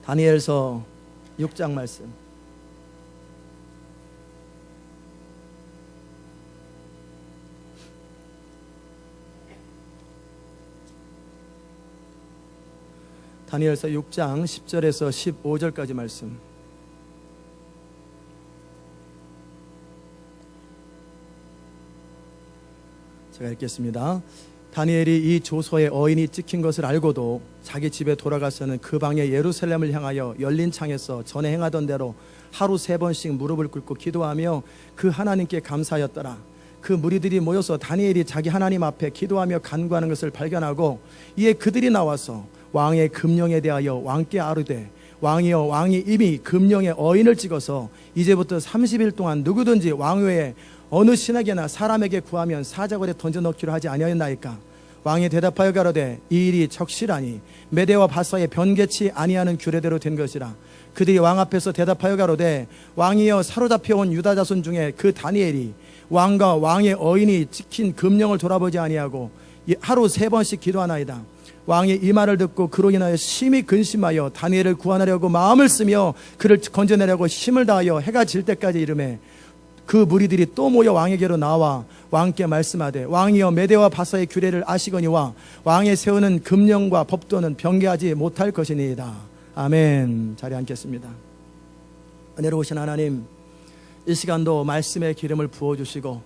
다니엘서 6장 말씀. 다니엘서 6장 10절에서 15절까지 말씀. 제가 읽겠습니다. 다니엘이 이 조서에 어인이 찍힌 것을 알고도 자기 집에 돌아가서는 그 방에 예루살렘을 향하여 열린 창에서 전에 행하던 대로 하루 3번씩 무릎을 꿇고 기도하며 그 하나님께 감사하였더라. 그 무리들이 모여서 다니엘이 자기 하나님 앞에 기도하며 간구하는 것을 발견하고 이에 그들이 나와서 왕의 금령에 대하여 왕께 아뢰되, 왕이여, 왕이 이미 금령에 어인을 찍어서 이제부터 30일 동안 누구든지 왕 외에 어느 신에게나 사람에게 구하면 사자굴에 던져넣기로 하지 아니하였나이까? 왕이 대답하여 가로되, 이 일이 적실하니 메대와 바사에 변개치 아니하는 규례대로 된 것이라. 그들이 왕 앞에서 대답하여 가로되, 왕이여, 사로잡혀온 유다 자손 중에 그 다니엘이 왕과 왕의 어인이 찍힌 금령을 돌아보지 아니하고 하루 3번씩 기도하나이다. 왕이 이 말을 듣고 그로 인하여 심히 근심하여 다니엘을 구원하려고 마음을 쓰며 그를 건져내려고 힘을 다하여 해가 질 때까지 이르매, 그 무리들이 또 모여 왕에게로 나와 왕께 말씀하되, 왕이여, 메대와 바사의 규례를 아시거니와 왕의 세우는 금령과 법도는 변개하지 못할 것이니이다. 아멘. 자리에 앉겠습니다. 은혜로우신 하나님, 이 시간도 말씀의 기름을 부어주시고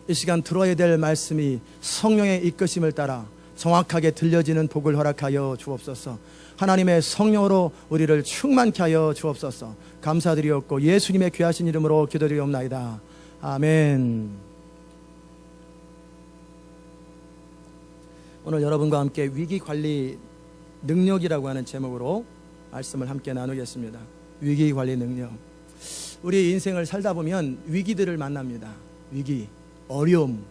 이 시간 들어야 될 말씀이 성령의 이끄심을 따라 정확하게 들려지는 복을 허락하여 주옵소서. 하나님의 성령으로 우리를 충만케 하여 주옵소서. 감사드리옵고 예수님의 귀하신 이름으로 기도드리옵나이다. 아멘. 오늘 여러분과 함께 위기관리 능력이라고 하는 제목으로 말씀을 함께 나누겠습니다. 위기관리 능력. 우리 인생을 살다 보면 위기들을 만납니다. 위기, 어려움.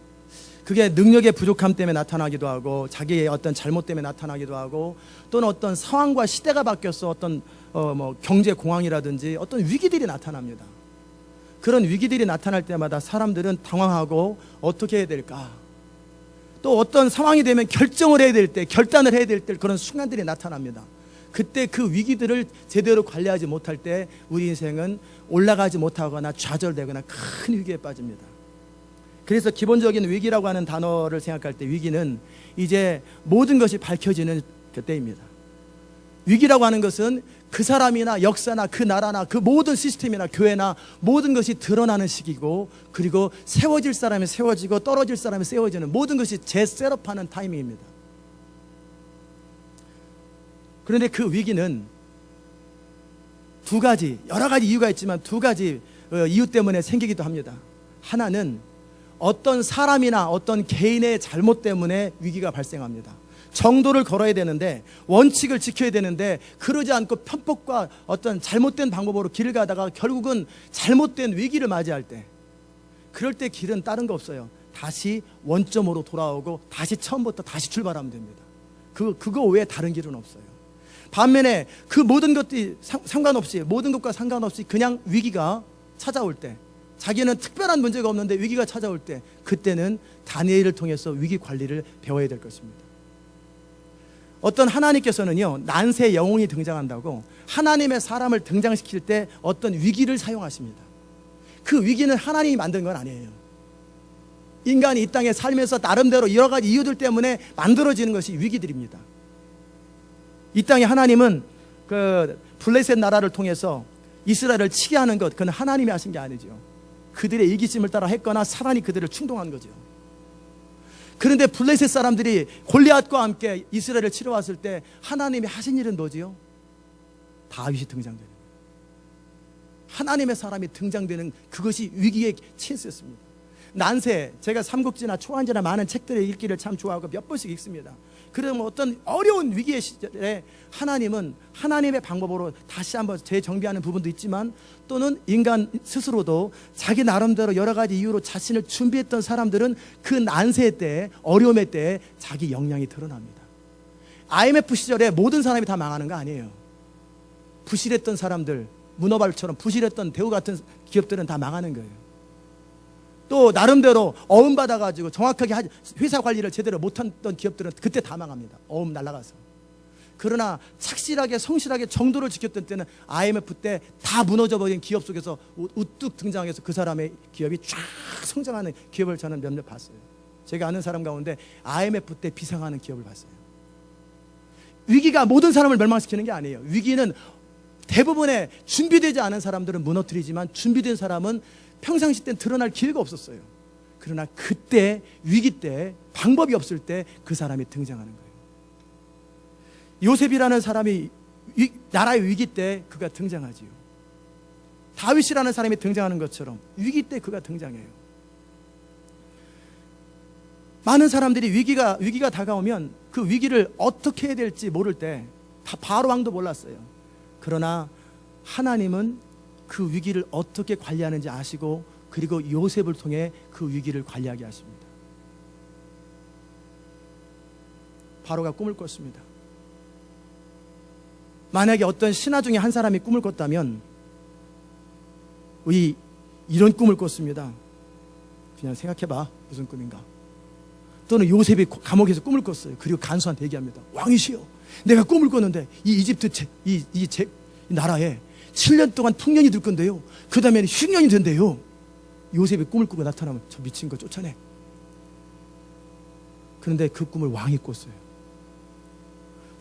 그게 능력의 부족함 때문에 나타나기도 하고 자기의 어떤 잘못 때문에 나타나기도 하고 또는 어떤 상황과 시대가 바뀌어서 어떤 경제 공황이라든지 어떤 위기들이 나타납니다. 그런 위기들이 나타날 때마다 사람들은 당황하고 어떻게 해야 될까? 또 어떤 상황이 되면 결정을 해야 될 때, 결단을 해야 될 때 그런 순간들이 나타납니다. 그때 그 위기들을 제대로 관리하지 못할 때 우리 인생은 올라가지 못하거나 좌절되거나 큰 위기에 빠집니다. 그래서 기본적인 위기라고 하는 단어를 생각할 때 위기는 이제 모든 것이 밝혀지는 그때입니다. 위기라고 하는 것은 그 사람이나 역사나 그 나라나 그 모든 시스템이나 교회나 모든 것이 드러나는 시기고, 그리고 세워질 사람이 세워지고 떨어질 사람이 세워지는 모든 것이 재셋업하는 타이밍입니다. 그런데 그 위기는 두 가지, 여러 가지 이유가 있지만 두 가지 이유 때문에 생기기도 합니다. 하나는 어떤 사람이나 어떤 개인의 잘못 때문에 위기가 발생합니다. 정도를 걸어야 되는데, 원칙을 지켜야 되는데 그러지 않고 편법과 어떤 잘못된 방법으로 길을 가다가 결국은 잘못된 위기를 맞이할 때, 그럴 때 길은 다른 거 없어요. 다시 원점으로 돌아오고 다시 처음부터 다시 출발하면 됩니다. 그거 외에 다른 길은 없어요. 반면에 그 모든 것들이 상관없이, 모든 것과 상관없이 그냥 위기가 찾아올 때, 자기는 특별한 문제가 없는데 위기가 찾아올 때, 그때는 다니엘을 통해서 위기 관리를 배워야 될 것입니다. 어떤 하나님께서는요, 난세 영웅이 등장한다고 하나님의 사람을 등장시킬 때 어떤 위기를 사용하십니다. 그 위기는 하나님이 만든 건 아니에요. 인간이 이 땅에 살면서 나름대로 여러 가지 이유들 때문에 만들어지는 것이 위기들입니다. 이 땅에 하나님은 그 블레셋 나라를 통해서 이스라엘을 치게 하는 것, 그건 하나님이 하신 게 아니죠. 그들의 이기심을 따라 했거나 사단이 그들을 충동한 거죠. 그런데 블레셋 사람들이 골리앗과 함께 이스라엘을 치러 왔을 때 하나님이 하신 일은 뭐지요? 다윗이 등장되는 거예요. 하나님의 사람이 등장되는 그것이 위기의 찬스였습니다. 난세, 제가 삼국지나 초안지나 많은 책들을 읽기를 참 좋아하고 몇 번씩 읽습니다. 그러면 어떤 어려운 위기의 시절에 하나님은 하나님의 방법으로 다시 한번 재정비하는 부분도 있지만, 또는 인간 스스로도 자기 나름대로 여러 가지 이유로 자신을 준비했던 사람들은 그 난세 때, 어려움의 때 자기 역량이 드러납니다. IMF 시절에 모든 사람이 다 망하는 거 아니에요. 부실했던 사람들, 문어발처럼 부실했던 대우 같은 기업들은 다 망하는 거예요. 또 나름대로 어음 받아가지고 정확하게 회사 관리를 제대로 못했던 기업들은 그때 다 망합니다. 어음 날아가서. 그러나 착실하게 성실하게 정도를 지켰던 때는 IMF 때 다 무너져버린 기업 속에서 우뚝 등장해서 그 사람의 기업이 쫙 성장하는 기업을 저는 몇몇 봤어요. 제가 아는 사람 가운데 IMF 때 비상하는 기업을 봤어요. 위기가 모든 사람을 멸망시키는 게 아니에요. 위기는 대부분의 준비되지 않은 사람들은 무너뜨리지만 준비된 사람은 평상시 때 드러날 기회가 없었어요. 그러나 그때 위기 때 방법이 없을 때 그 사람이 등장하는 거예요. 요셉이라는 사람이 나라의 위기 때 그가 등장하지요. 다윗이라는 사람이 등장하는 것처럼 위기 때 그가 등장해요. 많은 사람들이 위기가 다가오면 그 위기를 어떻게 해야 될지 모를 때 다 바로 왕도 몰랐어요. 그러나 하나님은 그 위기를 어떻게 관리하는지 아시고 그리고 요셉을 통해 그 위기를 관리하게 하십니다. 바로가 꿈을 꿨습니다. 만약에 어떤 신하 중에 한 사람이 꿈을 꿨다면 이런 꿈을 꿨습니다. 그냥 생각해봐. 무슨 꿈인가? 또는 요셉이 감옥에서 꿈을 꿨어요. 그리고 간수한테 얘기합니다. 왕이시여, 내가 꿈을 꿨는데 이 이집트 이 나라에 7년 동안 풍년이 들 건데요, 그 다음에는 흉년이 된대요. 요셉이 꿈을 꾸고 나타나면 저 미친 거 쫓아내. 그런데 그 꿈을 왕이 꿨어요.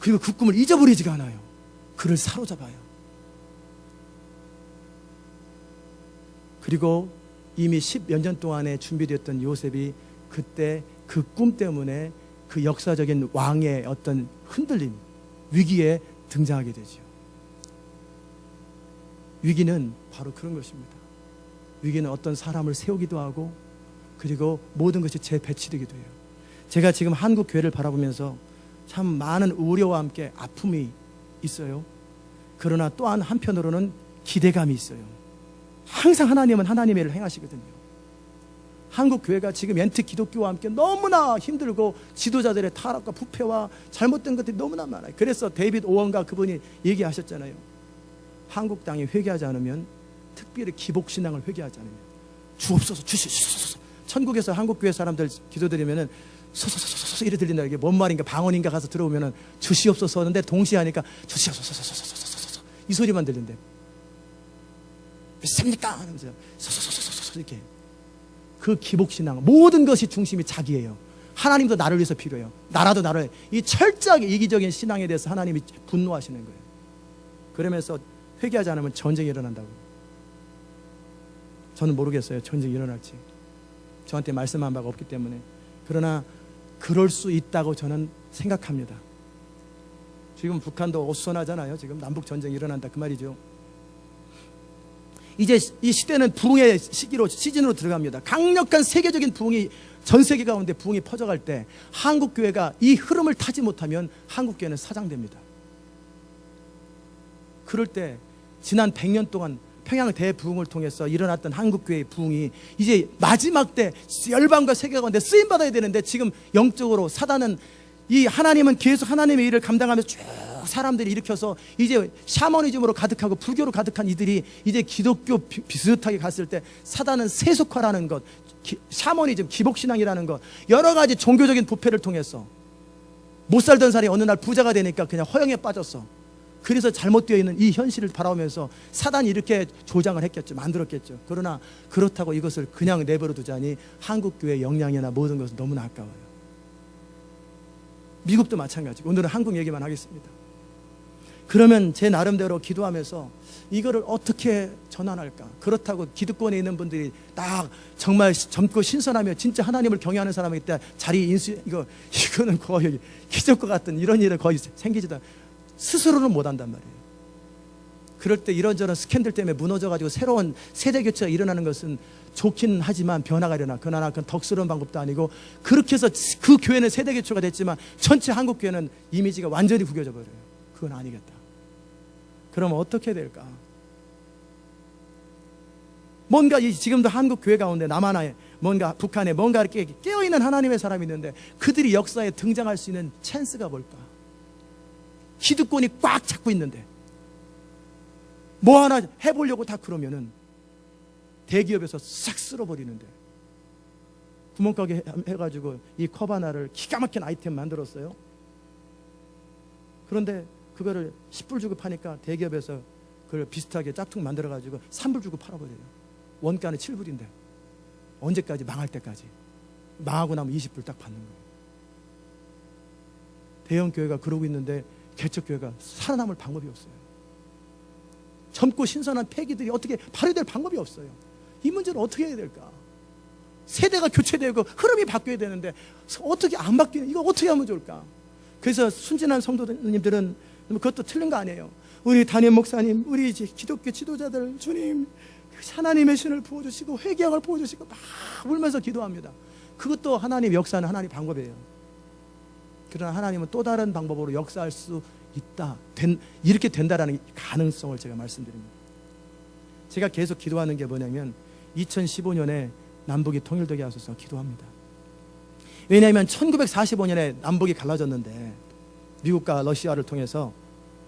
그리고 그 꿈을 잊어버리지가 않아요. 그를 사로잡아요. 그리고 이미 10몇 년 동안에 준비되었던 요셉이 그때 그 꿈 때문에 그 역사적인 왕의 어떤 흔들림, 위기에 등장하게 되죠. 위기는 바로 그런 것입니다. 위기는 어떤 사람을 세우기도 하고 그리고 모든 것이 재배치되기도 해요. 제가 지금 한국 교회를 바라보면서 참 많은 우려와 함께 아픔이 있어요. 그러나 또한 한편으로는 기대감이 있어요. 항상 하나님은 하나님의 일을 행하시거든요. 한국 교회가 지금 엔트 기독교와 함께 너무나 힘들고 지도자들의 타락과 부패와 잘못된 것들이 너무나 많아요. 그래서 데이빗 오원가 그분이 얘기하셨잖아요. 한국 땅이 회개하지 않으면, 특별히 기복신앙을 회개하지 않으면 주옵소서, 주시옵소서. 천국에서 한국 교회 사람들 기도드리면은 소소소소소 이래 들린다. 이게 뭔 말인가, 방언인가 가서 들어오면은 주시옵소서 하는데 동시에 하니까 주시옵소서 이 소리만 들린대. 믿습니까? 하면서 소소소소소 이렇게. 그 기복신앙, 모든 것이 중심이 자기예요. 하나님도 나를 위해서 필요해요. 나라도 나를. 이 철저하게 이기적인 신앙에 대해서 하나님이 분노하시는 거예요. 그러면서 회개하지 않으면 전쟁이 일어난다고. 저는 모르겠어요, 전쟁이 일어날지. 저한테 말씀한 바가 없기 때문에. 그러나 그럴 수 있다고 저는 생각합니다. 지금 북한도 어수선하잖아요. 지금 남북 전쟁이 일어난다 그 말이죠. 이제 이 시대는 부흥의 시즌으로 들어갑니다. 강력한 세계적인 부흥이, 전 세계 가운데 부흥이 퍼져갈 때 한국 교회가 이 흐름을 타지 못하면 한국 교회는 사장됩니다. 그럴 때 지난 100년 동안 평양 대부흥을 통해서 일어났던 한국 교회의 부흥이 이제 마지막 때 열방과 세계 가운데 쓰임 받아야 되는데, 지금 영적으로 사단은, 이 하나님은 계속 하나님의 일을 감당하면서 쭉 사람들이 일으켜서 이제 샤머니즘으로 가득하고 불교로 가득한 이들이 이제 기독교 비슷하게 갔을 때 사단은 세속화라는 것, 샤머니즘, 기복신앙이라는 것, 여러 가지 종교적인 부패를 통해서 못 살던 사람이 어느 날 부자가 되니까 그냥 허영에 빠졌어. 그래서 잘못되어 있는 이 현실을 바라보면서 사단이 이렇게 조장을 했겠죠. 만들었겠죠. 그러나 그렇다고 이것을 그냥 내버려 두자니 한국교회의 역량이나 모든 것은 너무나 아까워요. 미국도 마찬가지고. 오늘은 한국 얘기만 하겠습니다. 그러면 제 나름대로 기도하면서 이거를 어떻게 전환할까? 그렇다고 기득권에 있는 분들이 딱 정말 젊고 신선하며 진짜 하나님을 경외하는 사람이 있다, 자리 인수, 이거는 거의 기적과 같은 이런 일은 거의 생기지도 않아요. 스스로는 못한단 말이에요. 그럴 때 이런저런 스캔들 때문에 무너져가지고 새로운 세대 교체가 일어나는 것은 좋긴 하지만 변화가 일어나. 그러나 그건 덕스러운 방법도 아니고, 그렇게 해서 그 교회는 세대 교체가 됐지만 전체 한국 교회는 이미지가 완전히 구겨져 버려요. 그건 아니겠다. 그러면 어떻게 될까? 뭔가 지금도 한국 교회 가운데 남한에 뭔가 북한에 뭔가 이렇게 깨어있는 하나님의 사람이 있는데 그들이 역사에 등장할 수 있는 찬스가 뭘까? 기득권이 꽉 잡고 있는데 뭐 하나 해보려고 다 그러면은 대기업에서 싹 쓸어버리는데, 구멍가게 해가지고 이 컵 하나를 기가 막힌 아이템 만들었어요. 그런데 그거를 10불 주고 파니까 대기업에서 그걸 비슷하게 짝퉁 만들어가지고 3불 주고 팔아버려요. 원가는 7불인데 언제까지? 망할 때까지. 망하고 나면 20불 딱 받는 거예요. 대형 교회가 그러고 있는데 개척 교회가 살아남을 방법이 없어요. 젊고 신선한 패기들이 어떻게 발휘될 방법이 없어요. 이 문제는 어떻게 해야 될까? 세대가 교체되고 흐름이 바뀌어야 되는데 어떻게 안 바뀌는, 이거 어떻게 하면 좋을까? 그래서 순진한 성도님들은 그것도 틀린 거 아니에요. 우리 담임 목사님, 우리 기독교 지도자들, 주님 하나님의 신을 부어주시고 회개형을 부어주시고 막 울면서 기도합니다. 그것도 하나님 역사는 하나님 방법이에요. 그러나 하나님은 또 다른 방법으로 역사할 수 있다, 이렇게 된다라는 가능성을 제가 말씀드립니다. 제가 계속 기도하는 게 뭐냐면 2015년에 남북이 통일되게 하소서 기도합니다. 왜냐하면 1945년에 남북이 갈라졌는데 미국과 러시아를 통해서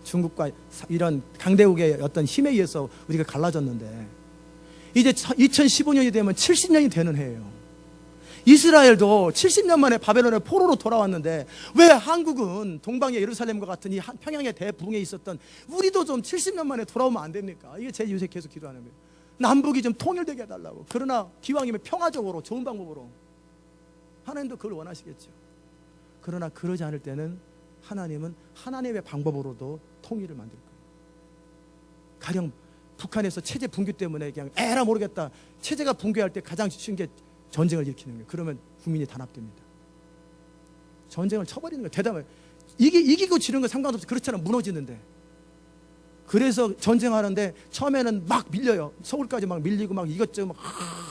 중국과 이런 강대국의 어떤 힘에 의해서 우리가 갈라졌는데 이제 2015년이 되면 70년이 되는 해예요. 이스라엘도 70년 만에 바벨론의 포로로 돌아왔는데 왜 한국은 동방의 예루살렘과 같은 이 평양의 대붕에 있었던 우리도 좀 70년 만에 돌아오면 안 됩니까? 이게 제 요새 계속 기도하는 거예요. 남북이 좀 통일되게 해달라고. 그러나 기왕이면 평화적으로 좋은 방법으로. 하나님도 그걸 원하시겠죠. 그러나 그러지 않을 때는 하나님은 하나님의 방법으로도 통일을 만들 거예요. 가령 북한에서 체제 붕괴 때문에 그냥 에라 모르겠다, 체제가 붕괴할 때 가장 쉬운 게 전쟁을 일으키는 거예요. 그러면 국민이 단합됩니다. 전쟁을 쳐버리는 거예요. 대담을 이기고 지는 건 상관없이, 그렇잖아요. 무너지는데. 그래서 전쟁하는데 처음에는 막 밀려요. 서울까지 막 밀리고 막 이것저것 막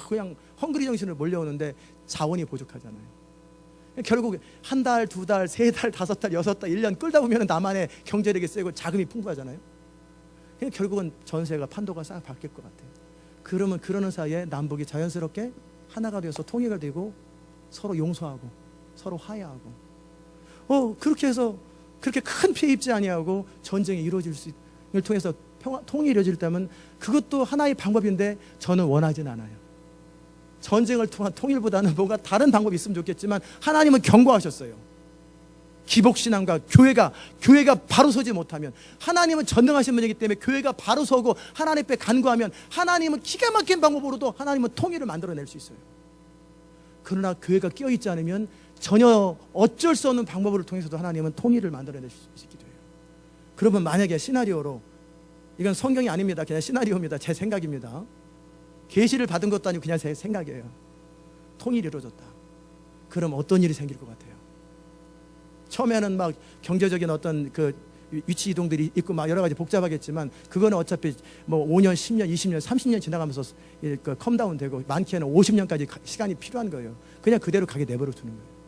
그냥 헝그리 정신을 몰려오는데 자원이 부족하잖아요. 결국 한 달, 두 달, 세 달, 다섯 달, 여섯 달, 1년 끌다 보면 나만의 경제력이 세고 자금이 풍부하잖아요. 결국은 전세가 판도가 싹 바뀔 것 같아요. 그러면 그러는 사이에 남북이 자연스럽게 하나가 되어서 통일을 되고 서로 용서하고 서로 화해하고 그렇게 해서 그렇게 큰 피해 입지 아니하고 전쟁이 이루어질 수 을 통해서 통일이 이루어질다면 그것도 하나의 방법인데 저는 원하진 않아요. 전쟁을 통한 통일보다는 뭔가 다른 방법이 있으면 좋겠지만 하나님은 경고하셨어요. 기복신앙과 교회가 바로 서지 못하면, 하나님은 전능하신 분이기 때문에 교회가 바로 서고 하나님 앞에 간구하면 하나님은 기가 막힌 방법으로도 하나님은 통일을 만들어낼 수 있어요. 그러나 교회가 끼어있지 않으면 전혀 어쩔 수 없는 방법을 통해서도 하나님은 통일을 만들어낼 수 있기도 해요. 그러면 만약에 시나리오로, 이건 성경이 아닙니다. 그냥 시나리오입니다. 제 생각입니다. 계시를 받은 것도 아니고 그냥 제 생각이에요. 통일이 이루어졌다. 그럼 어떤 일이 생길 것 같아요? 처음에는 막 경제적인 어떤 그 위치 이동들이 있고 막 여러 가지 복잡하겠지만 그거는 어차피 뭐 5년, 10년, 20년, 30년 지나가면서 컴다운 되고 많게는 50년까지 시간이 필요한 거예요. 그냥 그대로 가게 내버려 두는 거예요.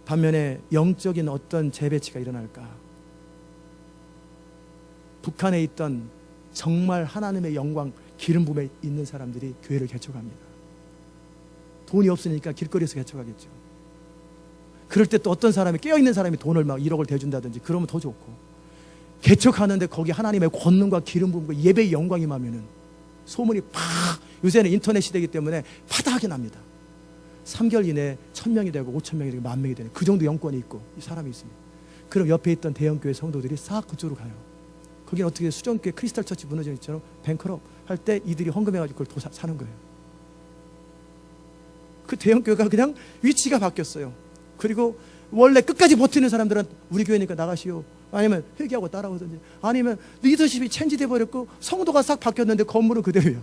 반면에 영적인 어떤 재배치가 일어날까? 북한에 있던 정말 하나님의 영광 기름 부음에 있는 사람들이 교회를 개척합니다. 돈이 없으니까 길거리에서 개척하겠죠. 그럴 때 또 어떤 사람이, 깨어있는 사람이 돈을 막 1억을 대준다든지 그러면 더 좋고, 개척하는데 거기 하나님의 권능과 기름 부음과 예배의 영광이 임하면은 소문이 팍, 요새는 인터넷 시대이기 때문에 파다하게 납니다. 3개월 이내에 1000명이 되고 5000명이 되고 10,000명이 되는 그 정도 영권이 있고 이 사람이 있습니다. 그럼 옆에 있던 대형교회 성도들이 싹 그쪽으로 가요. 거기는 어떻게 수정교회 크리스탈 처치 무너진 것처럼 뱅크럽 할 때 이들이 헌금해가지고 그걸 사는 거예요. 그 대형교회가 그냥 위치가 바뀌었어요. 그리고 원래 끝까지 버티는 사람들은 우리 교회니까 나가시오, 아니면 회개하고 따라오든지, 아니면 리더십이 체인지돼 버렸고 성도가 싹 바뀌었는데 건물은 그대로예요.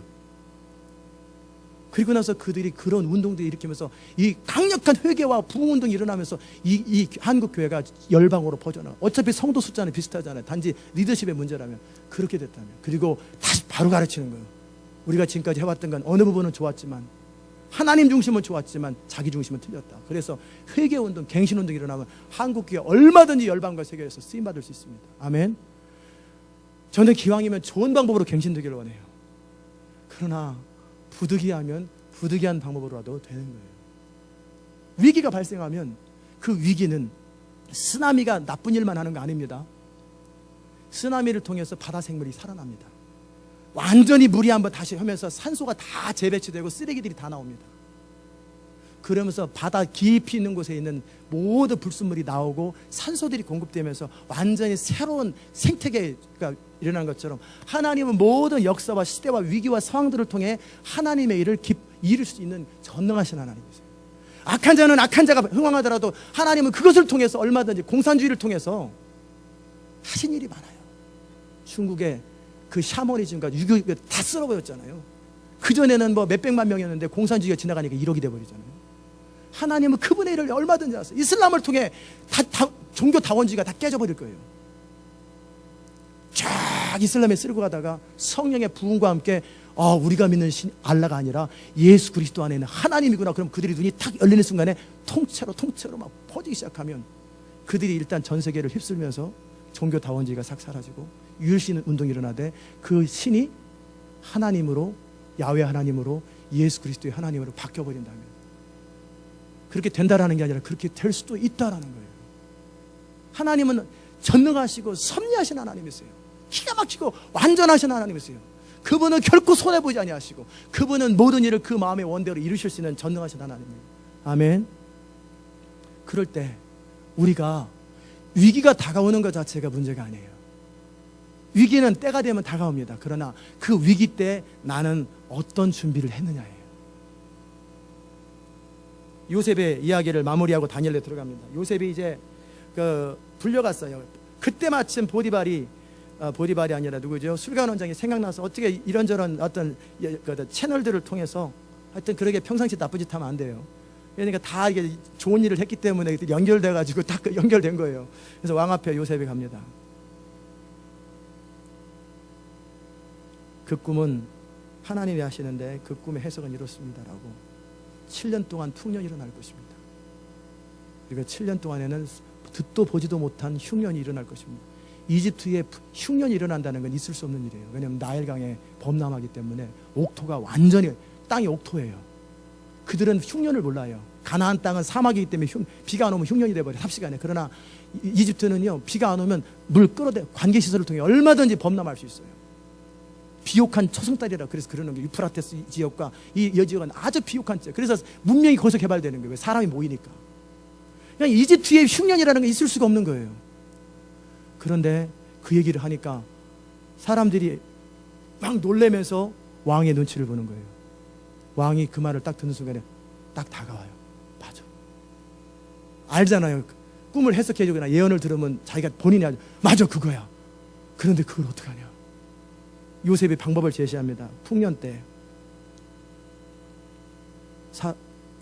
그리고 나서 그들이 그런 운동들을 일으키면서 이 강력한 회개와 부흥운동이 일어나면서 이 한국 교회가 열방으로 퍼져나가. 어차피 성도 숫자는 비슷하잖아요. 단지 리더십의 문제라면. 그렇게 됐다면. 그리고 다시 바로 가르치는 거예요. 우리가 지금까지 해왔던 건 어느 부분은 좋았지만, 하나님 중심은 좋았지만 자기 중심은 틀렸다. 그래서 회개운동, 갱신운동이 일어나면 한국 교회 얼마든지 열방과 세계에서 쓰임받을 수 있습니다. 아멘. 저는 기왕이면 좋은 방법으로 갱신되기를 원해요. 그러나 부득이하면 부득이한 방법으로라도 되는 거예요. 위기가 발생하면 그 위기는 쓰나미가 나쁜 일만 하는 거 아닙니다. 쓰나미를 통해서 바다 생물이 살아납니다. 완전히 물이 한번 다시 하면서 산소가 다 재배치되고 쓰레기들이 다 나옵니다. 그러면서 바다 깊이 있는 곳에 있는 모든 불순물이 나오고 산소들이 공급되면서 완전히 새로운 생태계가 일어난 것처럼, 하나님은 모든 역사와 시대와 위기와 상황들을 통해 하나님의 일을 이룰 수 있는 전능하신 하나님이세요. 악한 자는 악한 자가 흥황하더라도 하나님은 그것을 통해서 얼마든지 공산주의를 통해서 하신 일이 많아요. 중국의 그 샤머니즘과 유교가 다 쓸어버렸잖아요. 그전에는 뭐 몇백만 명이었는데 공산주의가 지나가니까 1억이 돼버리잖아요. 하나님은 그분의 일을 얼마든지 하세요. 이슬람을 통해 종교 다원주의가 다 깨져버릴 거예요. 쫙 이슬람에 쓸고 가다가 성령의 부흥과 함께 우리가 믿는 신 알라가 아니라 예수 그리스도 안에 있는 하나님이구나. 그럼 그들이 눈이 탁 열리는 순간에 통째로 막 퍼지기 시작하면 그들이 일단 전 세계를 휩쓸면서 종교 다원주의가 싹 사라지고 유일신 운동이 일어나되 그 신이 하나님으로, 야훼 하나님으로, 예수 그리스도의 하나님으로 바뀌어버린다면, 그렇게 된다라는 게 아니라 그렇게 될 수도 있다라는 거예요. 하나님은 전능하시고 섭리하신 하나님이세요. 기가 막히고 완전하신 하나님이세요. 그분은 결코 손해보지 아니하시고 그분은 모든 일을 그 마음의 원대로 이루실 수 있는 전능하신 하나님이에요. 아멘. 그럴 때 우리가 위기가 다가오는 것 자체가 문제가 아니에요. 위기는 때가 되면 다가옵니다. 그러나 그 위기 때 나는 어떤 준비를 했느냐예요. 요셉의 이야기를 마무리하고 다니엘에 들어갑니다. 요셉이 이제 불려갔어요. 그때 마침 보디발이 아니라 누구죠? 술관 원장이 생각나서 어떻게 이런저런 어떤 채널들을 통해서 하여튼 그렇게 평상시 나쁜 짓 하면 안 돼요. 그러니까 다 이게 좋은 일을 했기 때문에 연결돼가지고 딱 연결된 거예요. 그래서 왕 앞에 요셉이 갑니다. 그 꿈은 하나님이 하시는데 그 꿈의 해석은 이렇습니다라고. 7년 동안 풍년이 일어날 것입니다. 그리고 7년 동안에는 듣도 보지도 못한 흉년이 일어날 것입니다. 이집트에 흉년이 일어난다는 건 있을 수 없는 일이에요. 왜냐하면 나일강에 범람하기 때문에 옥토가 완전히 땅이 옥토예요. 그들은 흉년을 몰라요. 가나안 땅은 사막이기 때문에 비가 안 오면 흉년이 돼버려요. 삽시간에. 그러나 이집트는요, 비가 안 오면 물 끌어대 관계시설을 통해 얼마든지 범람할 수 있어요. 비옥한 초승달이라 그래서 그러는 게 유프라테스 지역과 이 지역은 아주 비옥한 지역. 그래서 문명이 거기서 개발되는 거예요. 사람이 모이니까. 그냥 이집트에 흉년이라는 게 있을 수가 없는 거예요. 그런데 그 얘기를 하니까 사람들이 막 놀래면서 왕의 눈치를 보는 거예요. 왕이 그 말을 딱 듣는 순간에 딱 다가와요. 맞아. 알잖아요. 꿈을 해석해 주거나 예언을 들으면 자기가 본인이 알죠. 맞아, 그거야. 그런데 그걸 어떡하냐. 요셉이 방법을 제시합니다. 풍년 때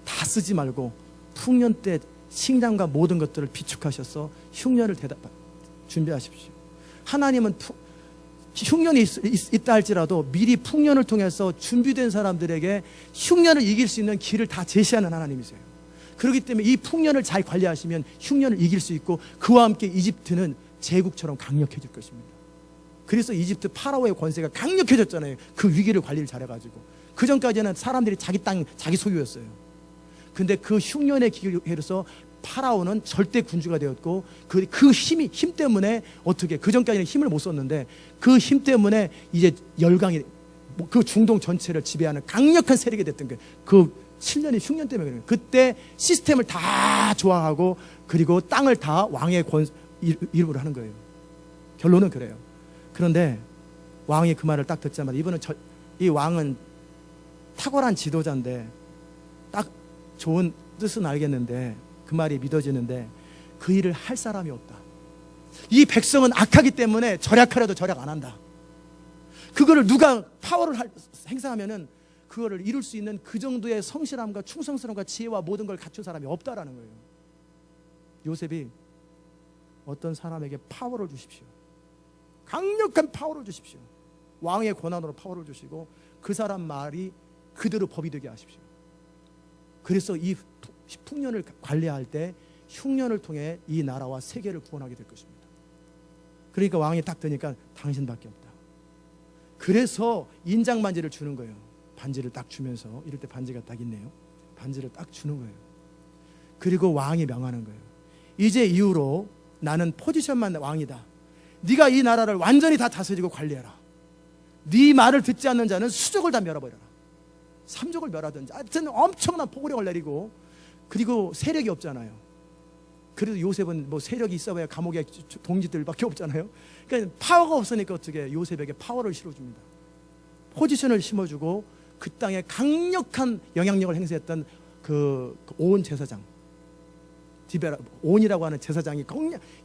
다 쓰지 말고 풍년 때 식량과 모든 것들을 비축하셔서 흉년을 준비하십시오. 하나님은 흉년이 있다 할지라도 미리 풍년을 통해서 준비된 사람들에게 흉년을 이길 수 있는 길을 다 제시하는 하나님이세요. 그렇기 때문에 이 풍년을 잘 관리하시면 흉년을 이길 수 있고 그와 함께 이집트는 제국처럼 강력해질 것입니다. 그래서 이집트 파라오의 권세가 강력해졌잖아요. 그 위기를 관리를 잘해가지고. 그 전까지는 사람들이 자기 땅, 자기 소유였어요. 근데 그 흉년의 기회로서 파라오는 절대 군주가 되었고 힘 때문에 어떻게, 그 전까지는 힘을 못 썼는데 그 힘 때문에 이제 열강이 그 중동 전체를 지배하는 강력한 세력이 됐던 거예요. 그 7년의 흉년 때문에 그래요. 그때 시스템을 다 조화하고 그리고 땅을 다 왕의 이름으로 하는 거예요. 결론은 그래요. 그런데 왕이 그 말을 딱 듣자마자 이 왕은 탁월한 지도자인데 딱 좋은 뜻은 알겠는데 그 말이 믿어지는데 그 일을 할 사람이 없다. 이 백성은 악하기 때문에 절약하려도 절약 안 한다. 그거를 누가 파워를 행사하면은 그거를 이룰 수 있는 그 정도의 성실함과 충성스러움과 지혜와 모든 걸 갖춘 사람이 없다라는 거예요. 요셉이 어떤 사람에게 파워를 주십시오. 강력한 파워를 주십시오. 왕의 권한으로 파워를 주시고 그 사람 말이 그대로 법이 되게 하십시오. 그래서 이 풍년을 관리할 때 흉년을 통해 이 나라와 세계를 구원하게 될 것입니다. 그러니까 왕이 딱 드니까 당신밖에 없다. 그래서 인장 반지를 주는 거예요. 반지를 딱 주면서, 이럴 때 반지가 딱 있네요. 반지를 딱 주는 거예요. 그리고 왕이 명하는 거예요. 이제 이후로 나는 포지션만 왕이다. 네가 이 나라를 완전히 다 다스리고 관리해라. 네 말을 듣지 않는 자는 수족을 다 멸어버려라. 삼족을 멸하든지 하여튼 엄청난 포고령을 내리고 그리고 세력이 없잖아요. 그래도 요셉은 뭐 세력이 있어봐야 감옥에 동지들밖에 없잖아요. 그러니까 파워가 없으니까 어떻게 요셉에게 파워를 실어줍니다. 포지션을 심어주고 그 땅에 강력한 영향력을 행사했던 온 제사장 온이라고 하는 제사장이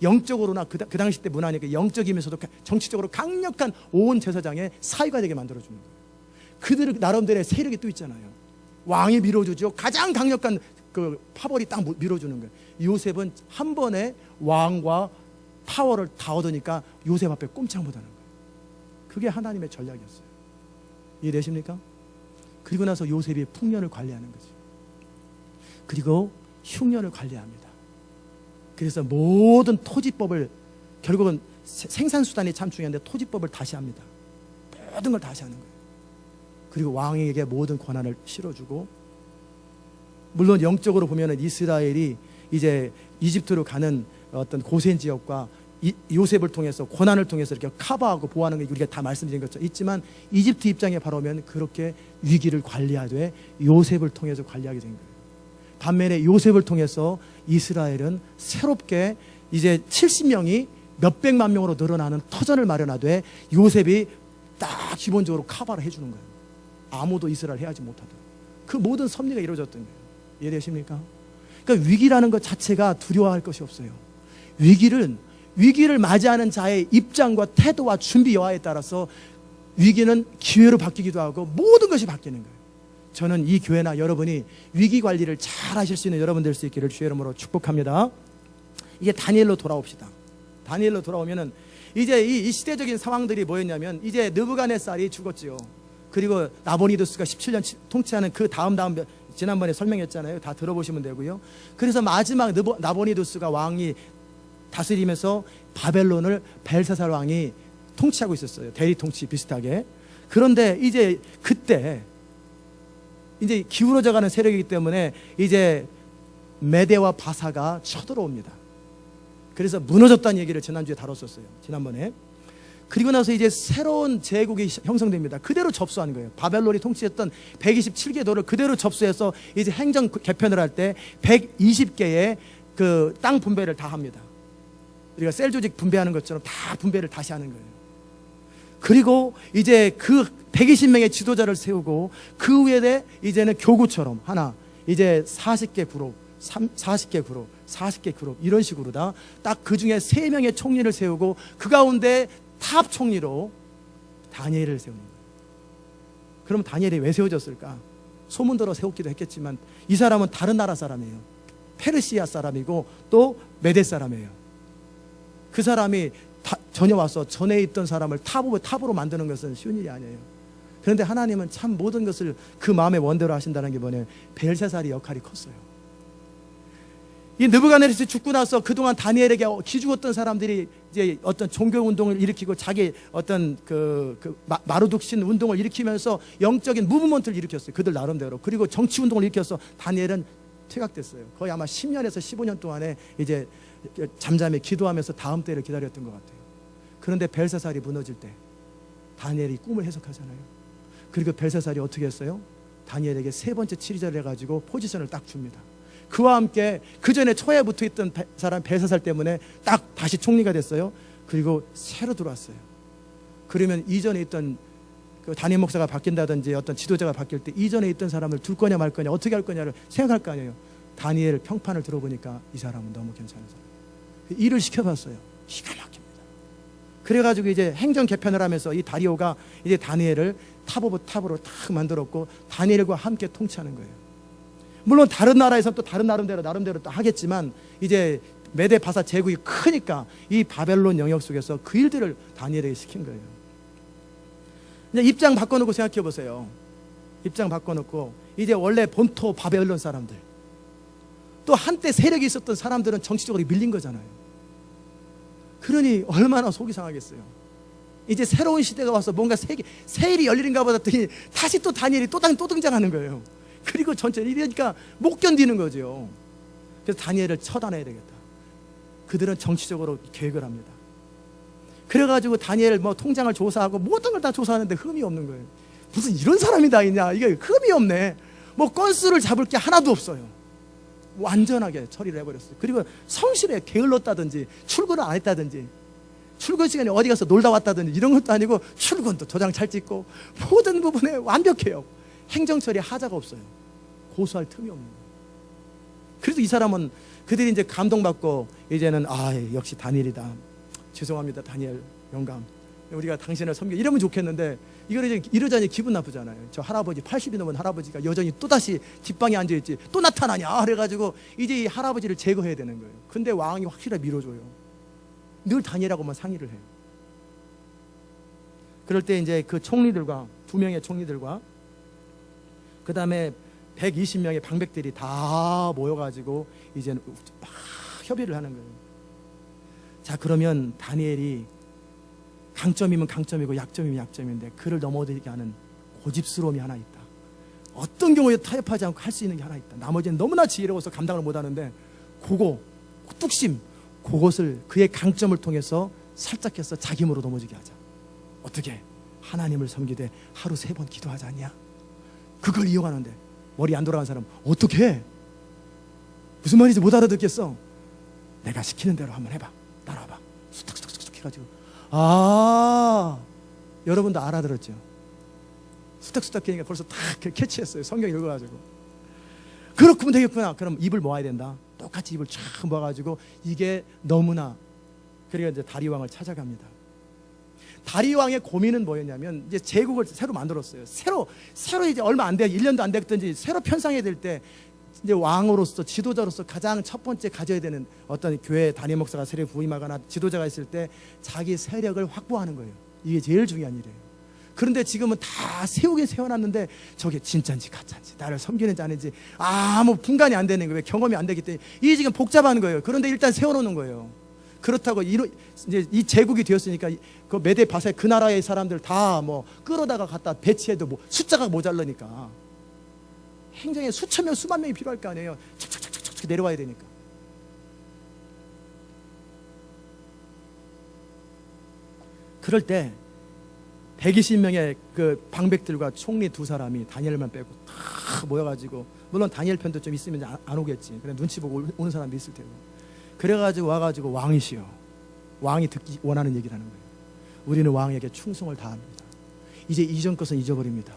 영적으로나 그 당시 때 문화니까 영적이면서도 정치적으로 강력한 온 제사장의 사위가 되게 만들어주는 거예요. 그들 나름대로의 세력이 또 있잖아요. 왕이 밀어주죠. 가장 강력한 그 파벌이 딱 밀어주는 거예요. 요셉은 한 번에 왕과 파워를 다 얻으니까 요셉 앞에 꼼짝 못하는 거예요. 그게 하나님의 전략이었어요. 이해되십니까? 그리고 나서 요셉이 풍년을 관리하는 거죠. 그리고 흉년을 관리합니다. 그래서 모든 토지법을 결국은 생산수단이 참 중요한데 토지법을 다시 합니다. 모든 걸 다시 하는 거예요. 그리고 왕에게 모든 권한을 실어주고, 물론 영적으로 보면은 이스라엘이 이제 이집트로 가는 어떤 고센 지역과 요셉을 통해서 권한을 통해서 이렇게 커버하고 보호하는 게 우리가 다 말씀드린 것처럼 있지만, 이집트 입장에 바라보면 그렇게 위기를 관리하되 요셉을 통해서 관리하게 된 거예요. 반면에 요셉을 통해서 이스라엘은 새롭게 이제 70명이 몇백만 명으로 늘어나는 터전을 마련하되 요셉이 딱 기본적으로 커버를 해주는 거예요. 아무도 이스라엘 해하지 못하도록. 그 모든 섭리가 이루어졌던 거예요. 이해되십니까? 그러니까 위기라는 것 자체가 두려워할 것이 없어요. 위기를 맞이하는 자의 입장과 태도와 준비 여하에 따라서 위기는 기회로 바뀌기도 하고 모든 것이 바뀌는 거예요. 저는 이 교회나 여러분이 위기 관리를 잘 하실 수 있는 여러분 될 수 있기를 주의 이름으로 축복합니다. 이제 다니엘로 돌아옵시다. 다니엘로 돌아오면은 이제 이 시대적인 상황들이 뭐였냐면, 이제 느부갓네살이 죽었지요. 그리고 나보니두스가 17년 통치하는 그 다음 지난번에 설명했잖아요. 다 들어보시면 되고요. 그래서 마지막 나보니두스가 왕이 다스리면서 바벨론을 벨사살 왕이 통치하고 있었어요. 대리 통치 비슷하게. 그런데 이제 그때 이제 기울어져가는 세력이기 때문에 이제 메대와 바사가 쳐들어옵니다. 그래서 무너졌다는 얘기를 지난주에 다뤘었어요. 지난번에. 그리고 나서 이제 새로운 제국이 형성됩니다. 그대로 접수한 거예요. 바벨론이 통치했던 127개 도를 그대로 접수해서 이제 행정 개편을 할 때 120개의 그 땅 분배를 다 합니다. 우리가 셀조직 분배하는 것처럼 다 분배를 다시 하는 거예요. 그리고 이제 그 120명의 지도자를 세우고 그 위에 이제는 교구처럼 하나, 이제 40개 그룹, 40개 그룹, 40개 그룹 이런 식으로다. 딱 그 중에 3명의 총리를 세우고 그 가운데 탑 총리로 다니엘을 세우는 거예요. 그럼 다니엘이 왜 세워졌을까? 소문대로 세웠기도 했겠지만 이 사람은 다른 나라 사람이에요. 페르시아 사람이고 또 메대 사람이에요. 그 사람이 전혀 와서 전에 있던 사람을 탑으로 만드는 것은 쉬운 일이 아니에요. 그런데 하나님은 참 모든 것을 그 마음의 원대로 하신다는 게 뭐냐면 벨사살의 역할이 컸어요. 이 느부갓네살이 죽고 나서 그동안 다니엘에게 기죽었던 사람들이 이제 어떤 종교 운동을 일으키고 자기 어떤 마르둑신 운동을 일으키면서 영적인 무브먼트를 일으켰어요. 그들 나름대로. 그리고 정치 운동을 일으켜서 다니엘은 퇴각됐어요. 거의 아마 10년에서 15년 동안에 이제 잠잠히 기도하면서 다음 때를 기다렸던 것 같아요. 그런데 벨사살이 무너질 때 다니엘이 꿈을 해석하잖아요. 그리고 벨사살이 어떻게 했어요? 다니엘에게 3번째 치리자를 해가지고 포지션을 딱 줍니다. 그와 함께 그 전에 초에 붙어 있던 사람 벨사살 때문에 딱 다시 총리가 됐어요. 그리고 새로 들어왔어요. 그러면 이전에 있던 그 담임 목사가 바뀐다든지 어떤 지도자가 바뀔 때 이전에 있던 사람을 둘 거냐 말 거냐 어떻게 할 거냐를 생각할 거 아니에요. 다니엘 평판을 들어보니까 이 사람은 너무 괜찮은 사람. 일을 시켜봤어요. 기가 막힙니다. 그래가지고 이제 행정 개편을 하면서 이 다리오가 이제 다니엘을 탑 오브 탑으로 딱 만들었고 다니엘과 함께 통치하는 거예요. 물론 다른 나라에서는 또 다른 나름대로 또 하겠지만 이제 메데 바사 제국이 크니까 이 바벨론 영역 속에서 그 일들을 다니엘에게 시킨 거예요. 이제 입장 바꿔놓고 생각해 보세요. 입장 바꿔놓고 이제 원래 본토 바벨론 사람들, 또 한때 세력이 있었던 사람들은 정치적으로 밀린 거잖아요. 그러니 얼마나 속이 상하겠어요. 이제 새로운 시대가 와서 뭔가 새 일이 열리는가 보다 했더니 다시 또 다니엘이 또 등장하는 거예요. 그리고 전체를 이러니까 못 견디는 거죠. 그래서 다니엘을 처단해야 되겠다. 그들은 정치적으로 계획을 합니다. 그래가지고 다니엘 통장을 조사하고 모든 걸 다 조사하는데 흠이 없는 거예요. 무슨 이런 사람이 다 있냐, 이게 흠이 없네. 건수를 잡을 게 하나도 없어요. 완전하게 처리를 해버렸어요. 그리고 성실에 게을렀다든지 출근을 안 했다든지 출근 시간에 어디 가서 놀다 왔다든지 이런 것도 아니고 출근도 도장 잘 찍고 모든 부분에 완벽해요. 행정처리에 하자가 없어요. 고소할 틈이 없는 거예요. 그래서 이 사람은 그들이 이제 감동받고 이제는 역시 다니엘이다. 죄송합니다, 다니엘 영감. 우리가 당신을 섬겨 이러면 좋겠는데 이걸 이제 이러자니 기분 나쁘잖아요. 저 할아버지 80이 넘은 할아버지가 여전히 또다시 뒷방에 앉아있지 또 나타나냐 그래가지고 이제 이 할아버지를 제거해야 되는 거예요. 근데 왕이 확실하게 밀어줘요. 늘 다니엘하고만 상의를 해요. 그럴 때 이제 그 총리들과 2명의 총리들과 그 다음에 120명의 방백들이 다 모여가지고 이제는 막 협의를 하는 거예요. 자, 그러면 다니엘이 강점이면 강점이고 약점이면 약점인데 그를 넘어들게 하는 고집스러움이 하나 있다. 어떤 경우에 타협하지 않고 할 수 있는 게 하나 있다. 나머지는 너무나 지혜로워서 감당을 못하는데 그거 뚝심, 그것을 그의 강점을 통해서 살짝 해서 자기 힘으로 넘어지게 하자. 어떻게? 하나님을 섬기되 하루 3번 기도하지 않냐? 그걸 이용하는데 머리 안 돌아간 사람 어떻게 해? 무슨 말인지 못 알아듣겠어. 내가 시키는 대로 한번 해봐. 따라와봐. 수탁수탁수탁 해가지고 여러분도 알아들었죠? 수탁수탁 하니까 벌써 다 캐치했어요. 성경 읽어가지고. 그렇구면 되겠구나. 그럼 입을 모아야 된다. 똑같이 입을 쫙 모아가지고 이게 너무나. 그래서 이제 다리 왕을 찾아갑니다. 다리 왕의 고민은 뭐였냐면 이제 제국을 새로 만들었어요. 새로 이제 얼마 안 돼, 1년도 안 됐든지 새로 편상해야 될 때 이제 왕으로서 지도자로서 가장 첫 번째 가져야 되는 어떤 교회 담임 목사가 세례 부임하거나 지도자가 있을 때 자기 세력을 확보하는 거예요. 이게 제일 중요한 일이에요. 그런데 지금은 다 세우긴 세워놨는데 저게 진짜인지 가짜인지 나를 섬기는지 아닌지 아무 분간이 안 되는 거예요. 경험이 안 되기 때문에 이게 지금 복잡한 거예요. 그런데 일단 세워놓는 거예요. 그렇다고 이제 이 제국이 되었으니까 그 메데 바세 그 나라의 사람들 다 뭐 끌어다가 갖다 배치해도 뭐 숫자가 모자라니까 행정에 수천 명 수만 명이 필요할 거 아니에요. 착착착착착 내려와야 되니까. 그럴 때 120명의 그 방백들과 총리 2사람이 다니엘만 빼고 다 모여가지고 물론 다니엘 편도 좀 있으면 안 오겠지. 그래 눈치 보고 오는 사람도 있을 테고. 그래가지고 와가지고 왕이시여, 왕이 듣기 원하는 얘기를 하는 거예요. 우리는 왕에게 충성을 다합니다. 이제 이전 것은 잊어버립니다.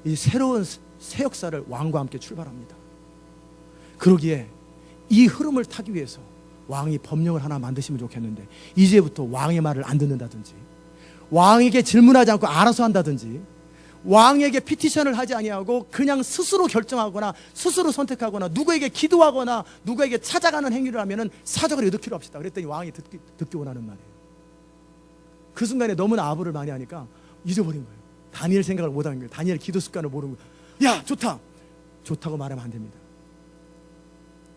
이제 새로운 새 역사를 왕과 함께 출발합니다. 그러기에 이 흐름을 타기 위해서 왕이 법령을 하나 만드시면 좋겠는데 이제부터 왕의 말을 안 듣는다든지 왕에게 질문하지 않고 알아서 한다든지 왕에게 피티션을 하지 아니하고 그냥 스스로 결정하거나 스스로 선택하거나 누구에게 기도하거나 누구에게 찾아가는 행위를 하면은 사적으로 넣기로 합시다. 그랬더니 왕이 듣기 원하는 말이에요. 그 순간에 너무나 아부를 많이 하니까 잊어버린 거예요. 다니엘 생각을 못하는 거예요. 다니엘 기도 습관을 모르는 거예요. 야, 좋다고 말하면 안 됩니다.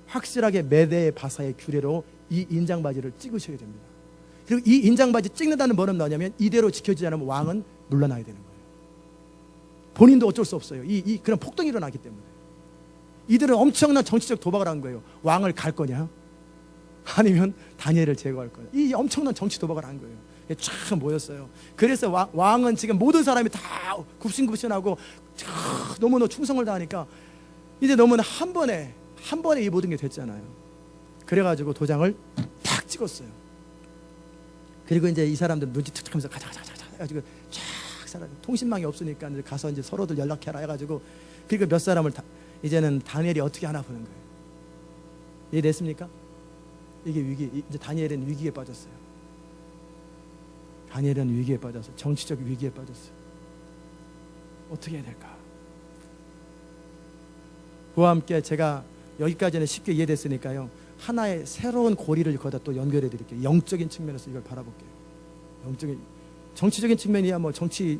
확실하게 메대 바사의 규례로 이 인장바지를 찍으셔야 됩니다. 그리고 이 인장바지 찍는다는 뭐는 뭐냐면 이대로 지켜지지 않으면 왕은 물러나야 되는 거예요. 본인도 어쩔 수 없어요. 그런 폭동이 일어나기 때문에. 이들은 엄청난 정치적 도박을 한 거예요. 왕을 갈 거냐? 아니면 다니엘을 제거할 거냐? 이 엄청난 정치 도박을 한 거예요. 쫙 모였어요. 그래서 왕은 지금 모든 사람이 다 굽신굽신하고 너무나 충성을 다하니까 이제 너무나 한 번에 이 모든 게 됐잖아요. 그래가지고 도장을 탁 찍었어요. 그리고 이제 이 사람들 눈치 툭 하면서 가자 해가지고 쫙 통신망이 없으니까 이제 가서 이제 서로들 연락해라 해가지고 그리고 몇 사람을 이제는 다니엘이 어떻게 하나 보는 거예요. 이해됐습니까? 이게 이제 다니엘은 위기에 빠졌어요. 다니엘은 위기에 빠져서 정치적 위기에 빠졌어요. 어떻게 해야 될까? 그와 함께 제가 여기까지는 쉽게 이해됐으니까요. 하나의 새로운 고리를 거기다 또 연결해 드릴게요. 영적인 측면에서 이걸 바라볼게요. 정치적인 측면이야 뭐 정치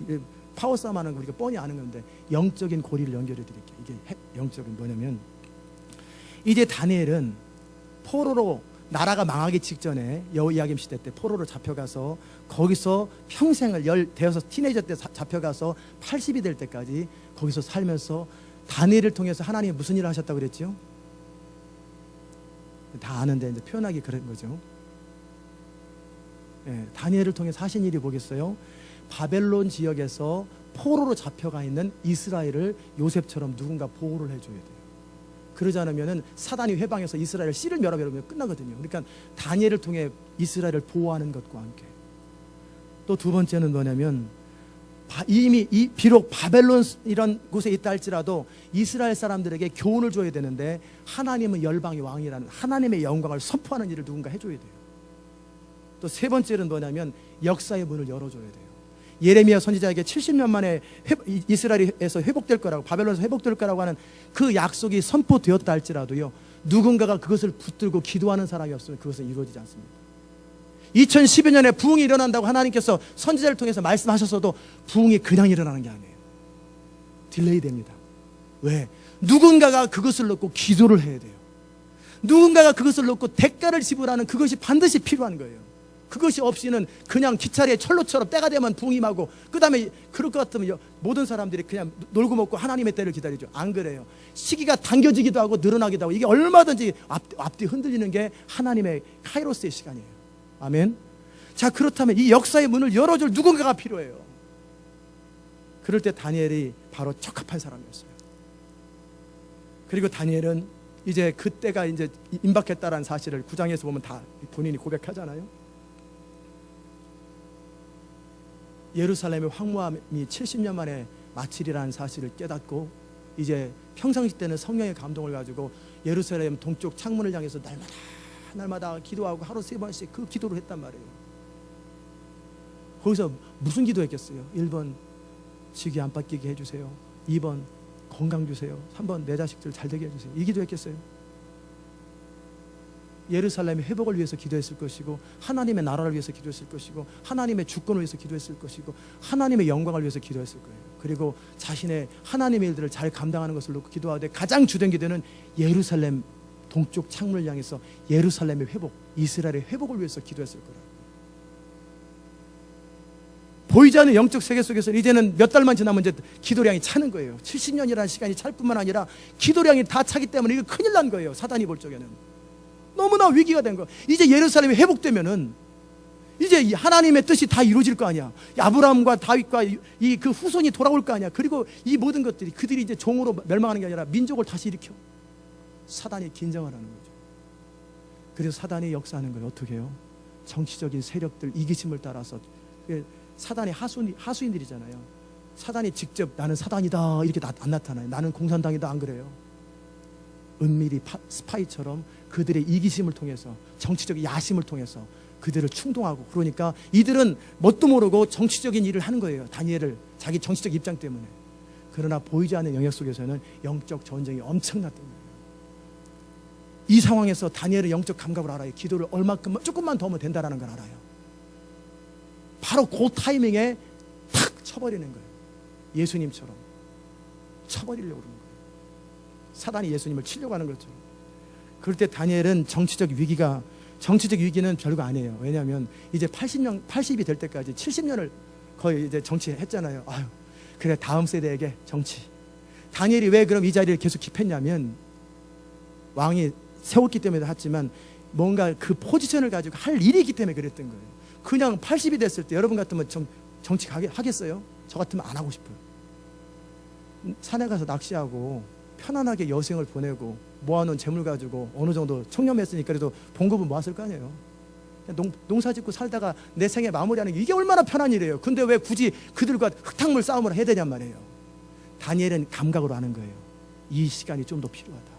파워 싸움 하는 거 우리가 뻔히 아는 건데 영적인 고리를 연결해 드릴게요. 이게 영적인 뭐냐면 이제 다니엘은 포로로 나라가 망하기 직전에 여호야김 시대 때 포로로 잡혀가서 거기서 평생을 대여섯 티네이저 때 잡혀가서 80이 될 때까지 거기서 살면서 다니엘을 통해서 하나님이 무슨 일을 하셨다고 그랬죠? 다 아는데 이제 표현하기 그런 거죠. 예, 다니엘을 통해서 하신 일이 뭐겠어요? 바벨론 지역에서 포로로 잡혀가 있는 이스라엘을 요셉처럼 누군가 보호를 해줘야 돼요. 그러지 않으면은 사단이 회방해서 이스라엘을 씨를 멸하면 끝나거든요. 그러니까 다니엘을 통해 이스라엘을 보호하는 것과 함께, 또 두 번째는 뭐냐면, 이미 비록 바벨론 이런 곳에 있다 할지라도 이스라엘 사람들에게 교훈을 줘야 되는데, 하나님은 열방의 왕이라는 하나님의 영광을 선포하는 일을 누군가 해줘야 돼요. 또 세 번째는 뭐냐면, 역사의 문을 열어줘야 돼요. 예레미야 선지자에게 70년 만에 이스라엘에서 회복될 거라고, 바벨론에서 회복될 거라고 하는 그 약속이 선포되었다 할지라도요, 누군가가 그것을 붙들고 기도하는 사람이 없으면 그것은 이루어지지 않습니다. 2012년에 부흥이 일어난다고 하나님께서 선지자를 통해서 말씀하셨어도 부흥이 그냥 일어나는 게 아니에요. 딜레이 됩니다. 왜? 누군가가 그것을 놓고 기도를 해야 돼요. 누군가가 그것을 놓고 대가를 지불하는 그것이 반드시 필요한 거예요. 그것이 없이는 그냥 기차리에 철로처럼 때가 되면 부흥이 임하고, 그 다음에 그럴 것 같으면 모든 사람들이 그냥 놀고 먹고 하나님의 때를 기다리죠. 안 그래요. 시기가 당겨지기도 하고 늘어나기도 하고, 이게 얼마든지 앞뒤 흔들리는 게 하나님의 카이로스의 시간이에요. 아멘. 자, 그렇다면 이 역사의 문을 열어줄 누군가가 필요해요. 그럴 때 다니엘이 바로 적합한 사람이었어요. 그리고 다니엘은 이제 그때가 이제 임박했다라는 사실을 9장에서 보면 다 본인이 고백하잖아요. 예루살렘의 황무함이 70년 만에 마치리라는 사실을 깨닫고, 이제 평상시 때는 성령의 감동을 가지고 예루살렘 동쪽 창문을 향해서 날마다 기도하고 하루 3번씩 그 기도를 했단 말이에요. 거기서 무슨 기도했겠어요? 1번 지기 안 뺏기게 해주세요. 2번 건강 주세요. 3번 내 자식들 잘 되게 해주세요. 이 기도했겠어요? 예루살렘의 회복을 위해서 기도했을 것이고, 하나님의 나라를 위해서 기도했을 것이고, 하나님의 주권을 위해서 기도했을 것이고, 하나님의 영광을 위해서 기도했을 거예요. 그리고 자신의 하나님의 일들을 잘 감당하는 것을 놓고 기도하되, 가장 주된 기도는 예루살렘 동쪽 창문을 향해서 예루살렘의 회복, 이스라엘의 회복을 위해서 기도했을 거라고. 보이지 않는 영적 세계 속에서 이제는 몇 달만 지나면 이제 기도량이 차는 거예요. 70년이라는 시간이 찰 뿐만 아니라 기도량이 다 차기 때문에 이거 큰일 난 거예요. 사단이 볼 적에는 너무나 위기가 된 거예요. 이제 예루살렘이 회복되면은 이제 하나님의 뜻이 다 이루어질 거 아니야. 아브라함과 다윗과 이 그 후손이 돌아올 거 아니야. 그리고 이 모든 것들이, 그들이 이제 종으로 멸망하는 게 아니라 민족을 다시 일으켜. 사단이 긴장을 하는 거죠. 그래서 사단이 역사하는 거예요. 어떻게 해요? 정치적인 세력들 이기심을 따라서. 사단이 하수인들이잖아요. 사단이 직접 나는 사단이다 이렇게 안 나타나요. 나는 공산당이다 안 그래요. 은밀히 스파이처럼 그들의 이기심을 통해서, 정치적 야심을 통해서 그들을 충동하고, 그러니까 이들은 뭣도 모르고 정치적인 일을 하는 거예요. 다니엘을 자기 정치적 입장 때문에. 그러나 보이지 않는 영역 속에서는 영적 전쟁이 엄청났던 거예요. 이 상황에서 다니엘의 영적 감각을 알아요. 기도를 얼마큼 조금만 더 하면 된다는 걸 알아요. 바로 그 타이밍에 탁 쳐버리는 거예요. 예수님처럼 쳐버리려고 그러는 거예요. 사단이 예수님을 치려고 하는 것처럼. 그럴 때 다니엘은 정치적 위기는 별거 아니에요. 왜냐하면 이제 80이 될 때까지 70년을 거의 이제 정치했잖아요. 아유, 그래 다음 세대에게 정치. 다니엘이 왜 그럼 이 자리를 계속 킵했냐면, 왕이 세웠기 때문에 했지만 뭔가 그 포지션을 가지고 할 일이 있기 때문에 그랬던 거예요. 그냥 80이 됐을 때 여러분 같으면 정치 하겠어요? 저 같으면 안 하고 싶어요. 산에 가서 낚시하고 편안하게 여생을 보내고 모아놓은 재물 가지고 어느 정도 청렴했으니까 그래도 봉급은 모았을 거 아니에요. 농사 짓고 살다가 내 생애 마무리하는 게 이게 얼마나 편한 일이에요. 근데 왜 굳이 그들과 흙탕물 싸움을 해야 되냔 말이에요. 다니엘은 감각으로 하는 거예요. 이 시간이 좀 더 필요하다.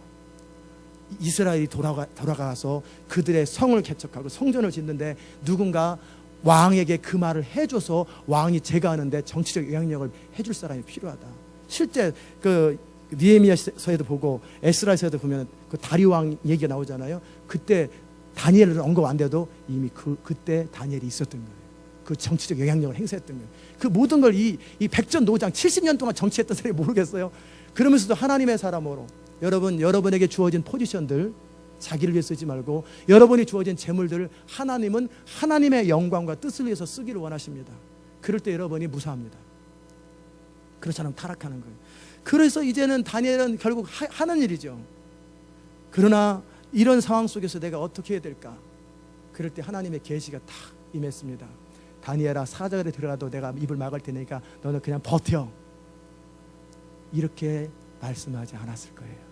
이스라엘이 돌아가서 그들의 성을 개척하고 성전을 짓는데 누군가 왕에게 그 말을 해줘서 왕이 제거하는데 정치적 영향력을 해줄 사람이 필요하다. 실제 그 느헤미야서에도 보고 에스라서에도 보면 그 다리 왕 얘기가 나오잖아요. 그때 다니엘을 언급 안 돼도 이미 그때 다니엘이 있었던 거예요. 그 정치적 영향력을 행사했던 거예요. 그 모든 걸 이 백전노장 70년 동안 정치했던 사람이 모르겠어요. 그러면서도 하나님의 사람으로 여러분에게 주어진 포지션들 자기를 위해 쓰지 말고, 여러분이 주어진 재물들을 하나님은 하나님의 영광과 뜻을 위해서 쓰기를 원하십니다. 그럴 때 여러분이 무사합니다. 그렇지 않으면 타락하는 거예요. 그래서 이제는 다니엘은 결국 하는 일이죠. 그러나 이런 상황 속에서 내가 어떻게 해야 될까? 그럴 때 하나님의 계시가 탁 임했습니다. 다니엘아, 사자들이 들어가도 내가 입을 막을 테니까 너는 그냥 버텨. 이렇게 말씀하지 않았을 거예요.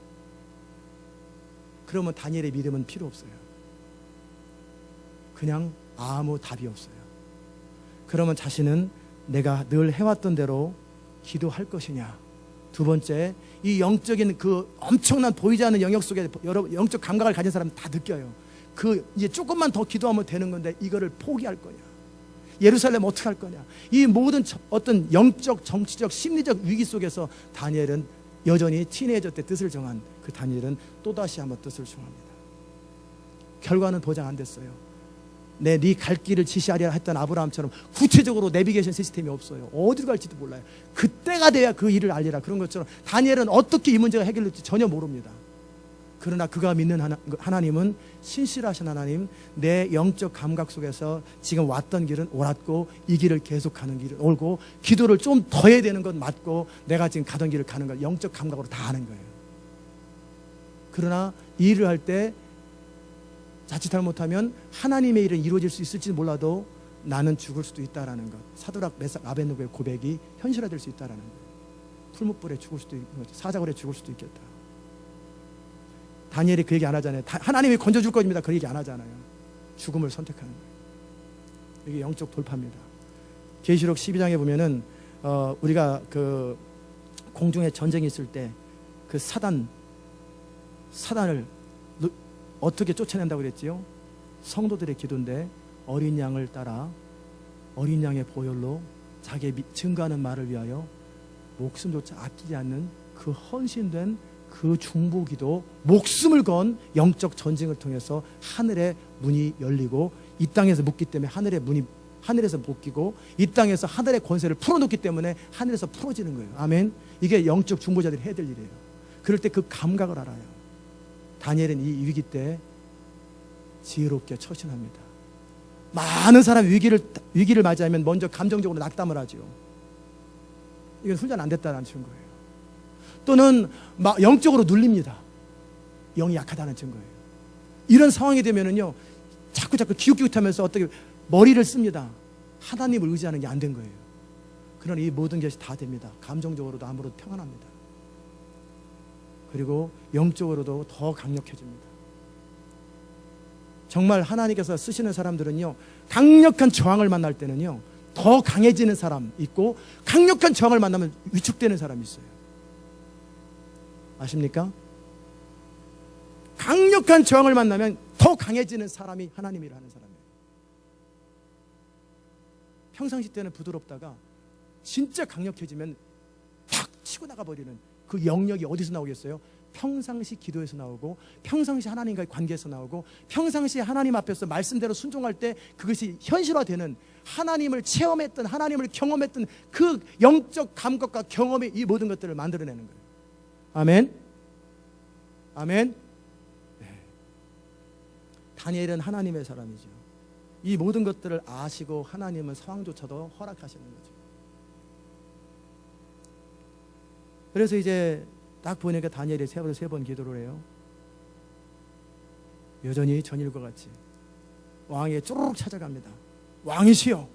그러면 다니엘의 믿음은 필요 없어요. 그냥 아무 답이 없어요. 그러면 자신은 내가 늘 해왔던 대로 기도할 것이냐. 두 번째, 이 영적인 그 엄청난 보이지 않는 영역 속에 여러분 영적 감각을 가진 사람은 다 느껴요. 그 이제 조금만 더 기도하면 되는 건데 이거를 포기할 거냐. 예루살렘 어떻게 할 거냐. 이 모든 어떤 영적, 정치적, 심리적 위기 속에서 다니엘은 여전히 티네이저 때 뜻을 정한 그 다니엘은 또다시 한번 뜻을 정합니다. 결과는 보장 안 됐어요. 네 갈 길을 지시하리라 했던 아브라함처럼 구체적으로 내비게이션 시스템이 없어요. 어디로 갈지도 몰라요. 그때가 돼야 그 일을 알리라. 그런 것처럼 다니엘은 어떻게 이 문제가 해결될지 전혀 모릅니다. 그러나 그가 믿는 하나님은 신실하신 하나님, 내 영적 감각 속에서 지금 왔던 길은 옳았고 이 길을 계속가는 길은 옳고 기도를 좀 더 해야 되는 건 맞고 내가 지금 가던 길을 가는 걸 영적 감각으로 다 아는 거예요. 그러나 이 일을 할 때 자칫 잘못하면 하나님의 일은 이루어질 수 있을지 몰라도 나는 죽을 수도 있다라는 것. 사드락, 메삭, 아벳느고의 고백이 현실화될 수 있다라는 것. 풀무불에 죽을 수도 있고 사자굴에 죽을 수도 있겠다. 다니엘이 그 얘기 안 하잖아요. 하나님이 건져줄 겁니다. 그 얘기 안 하잖아요. 죽음을 선택하는 거예요. 이게 영적 돌파입니다. 계시록 12장에 보면은 우리가 그 공중에 전쟁이 있을 때 그 사단을 어떻게 쫓아낸다고 그랬지요? 성도들의 기도인데 어린 양을 따라 어린 양의 보혈로 자기의 증거하는 말을 위하여 목숨조차 아끼지 않는 그 헌신된 그 중보기도, 목숨을 건 영적 전쟁을 통해서 하늘의 문이 열리고 이 땅에서 묶기 때문에 하늘의 문이 하늘에서 묶이고 이 땅에서 하늘의 권세를 풀어놓기 때문에 하늘에서 풀어지는 거예요. 아멘. 이게 영적 중보자들이 해야 될 일이에요. 그럴 때 그 감각을 알아요. 다니엘은 이 위기 때 지혜롭게 처신합니다. 많은 사람이 위기를 맞이하면 먼저 감정적으로 낙담을 하죠. 이건 훈련 안 됐다는 증거예요. 또는 영적으로 눌립니다. 영이 약하다는 증거예요. 이런 상황이 되면은요, 자꾸 기웃기웃하면서 어떻게 머리를 씁니다. 하나님을 의지하는 게 안 된 거예요. 그러나 이 모든 것이 다 됩니다. 감정적으로도 아무래도 평안합니다. 그리고 영적으로도 더 강력해집니다. 정말 하나님께서 쓰시는 사람들은요, 강력한 저항을 만날 때는요 더 강해지는 사람 있고 강력한 저항을 만나면 위축되는 사람이 있어요. 아십니까? 강력한 저항을 만나면 더 강해지는 사람이 하나님이라 하는 사람이에요. 평상시 때는 부드럽다가 진짜 강력해지면 탁 치고 나가버리는 그 영역이 어디서 나오겠어요? 평상시 기도에서 나오고 평상시 하나님과의 관계에서 나오고 평상시 하나님 앞에서 말씀대로 순종할 때 그것이 현실화되는, 하나님을 체험했던, 하나님을 경험했던 그 영적 감각과 경험이 이 모든 것들을 만들어내는 거예요. 아멘. 아멘. 네. 다니엘은 하나님의 사람이죠. 이 모든 것들을 아시고 하나님은 상황조차도 허락하시는 거죠. 그래서 이제 딱 보니까 다니엘이 세 번 기도를 해요. 여전히 전일과 같이 왕에게 쪼르륵 찾아갑니다. 왕이시여,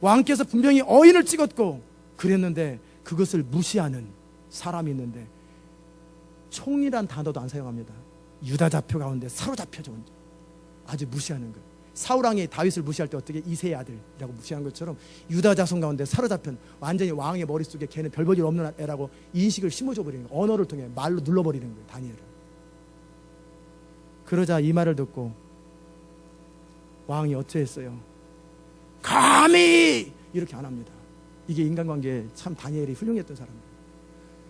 왕께서 분명히 어인을 찍었고 그랬는데 그것을 무시하는 사람이 있는데, 총이란 단어도 안 사용합니다. 유다 자표 가운데 사로잡혀져 아주 무시하는 거예요. 사울왕이 다윗을 무시할 때 어떻게 이새의 아들이라고 무시한 것처럼 유다 자손 가운데 사로잡힌, 완전히 왕의 머릿속에 걔는 별 볼 일 없는 애라고 인식을 심어줘 버리는 거예요. 언어를 통해 말로 눌러버리는 거예요, 다니엘을. 그러자 이 말을 듣고 왕이 어찌했어요? 감히! 이렇게 안 합니다. 이게 인간관계에 참 다니엘이 훌륭했던 사람이에요.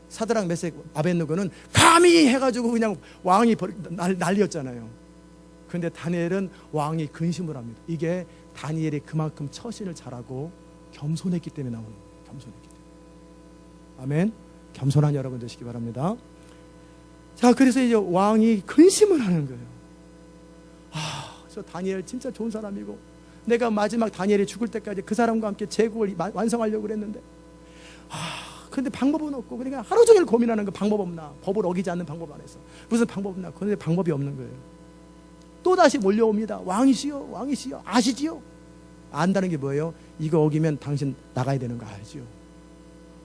사드락, 메삭, 아벳느고는 감히 해가지고 그냥 왕이 난리였잖아요. 그런데 다니엘은 왕이 근심을 합니다. 이게 다니엘이 그만큼 처신을 잘하고 겸손했기 때문에 나오는 거예요. 겸손했기 때문에. 아멘. 겸손한 여러분 되시기 바랍니다. 자, 그래서 이제 왕이 근심을 하는 거예요. 저 다니엘 진짜 좋은 사람이고 내가 마지막 다니엘이 죽을 때까지 그 사람과 함께 제국을 완성하려고 그랬는데 근데 방법은 없고, 그러니까 하루 종일 고민하는 거. 방법 없나? 법을 어기지 않는 방법 안에서 무슨 방법 없나? 그런데 방법이 없는 거예요. 또다시 몰려옵니다. 왕이시여, 왕이시여, 아시지요? 안다는 게 뭐예요? 이거 어기면 당신 나가야 되는 거 알지요?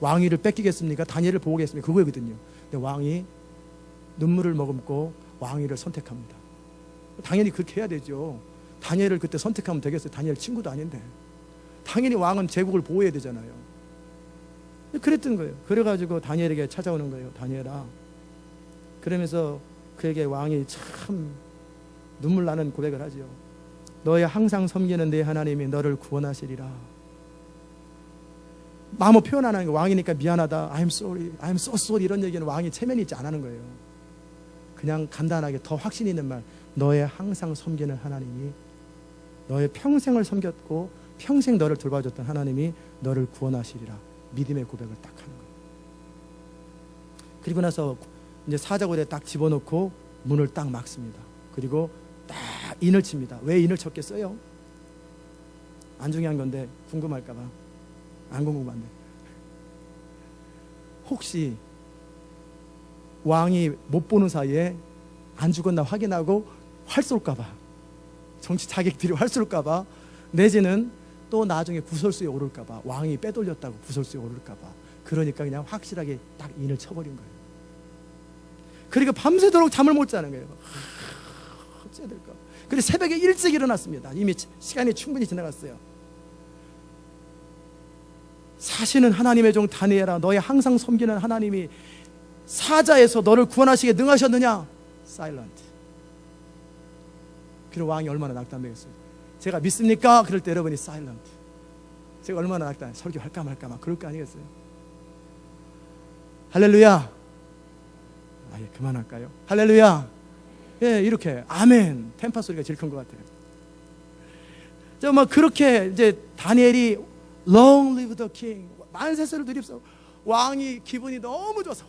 왕위를 뺏기겠습니까? 다니엘을 보겠습니까? 그거거든요. 근데 왕이 눈물을 머금고 왕위를 선택합니다. 당연히 그렇게 해야 되죠. 다니엘을 그때 선택하면 되겠어요? 다니엘 친구도 아닌데. 당연히 왕은 제국을 보호해야 되잖아요. 그랬던 거예요. 그래가지고 다니엘에게 찾아오는 거예요. 다니엘아, 그러면서 그에게 왕이 참 눈물 나는 고백을 하지요. 너의 항상 섬기는 내 하나님이 너를 구원하시리라. 마음을 표현 안 하는 거예요. 왕이니까 미안하다, I'm sorry, I'm so sorry, 이런 얘기는 왕이 체면이 있지 안 하는 거예요. 그냥 간단하게 더 확신 있는 말, 너의 항상 섬기는 하나님이, 너의 평생을 섬겼고 평생 너를 돌봐줬던 하나님이 너를 구원하시리라. 믿음의 고백을 딱 하는 거예요. 그리고 나서 이제 사자고리에 딱 집어넣고 문을 딱 막습니다. 그리고 딱 인을 칩니다. 왜 인을 쳤겠어요? 안 중요한 건데 궁금할까봐. 안 궁금한데, 혹시 왕이 못 보는 사이에 안 죽었나 확인하고 활 쏠까봐, 정치 자객들이 활 쏠까봐, 내지는 또 나중에 구설수에 오를까봐, 왕이 빼돌렸다고 구설수에 오를까봐, 그러니까 그냥 확실하게 딱 인을 쳐버린 거예요. 그리고 밤새도록 잠을 못 자는 거예요. 어째야 될까? 그래서 새벽에 일찍 일어났습니다. 이미 시간이 충분히 지나갔어요. 사시는 하나님의 종 다니엘아, 너의 항상 섬기는 하나님이 사자에서 너를 구원하시게 능하셨느냐? 사일런트. 그리고 왕이 얼마나 낙담되겠어요. 제가 믿습니까? 그럴 때 여러분이 사일런트. 제가 얼마나 낙담, 설교할까 말까 막 그럴 거 아니겠어요? 할렐루야. 예, 그만할까요? 할렐루야. 예, 이렇게 아멘. 템파 소리가 제일 큰 것 같아요. 저 막 그렇게 이제 다니엘이 Long live the king, 만세세를 누립소. 왕이 기분이 너무 좋아서,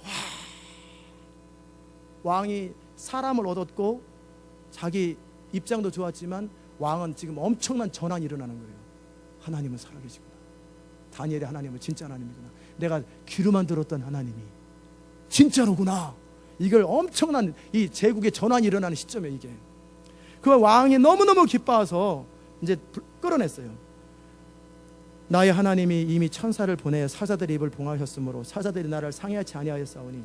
왕이 사람을 얻었고 자기 입장도 좋았지만 왕은 지금 엄청난 전환이 일어나는 거예요. 하나님은 살아계시구나. 다니엘의 하나님은 진짜 하나님이구나. 내가 귀로만 들었던 하나님이 진짜로구나. 이걸 엄청난 이 제국의 전환이 일어나는 시점에 이게. 그 왕이 너무너무 기뻐해서 이제 끌어냈어요. 나의 하나님이 이미 천사를 보내 사자들의 입을 봉하셨으므로 사자들이 나를 상해하지 아니하였사오니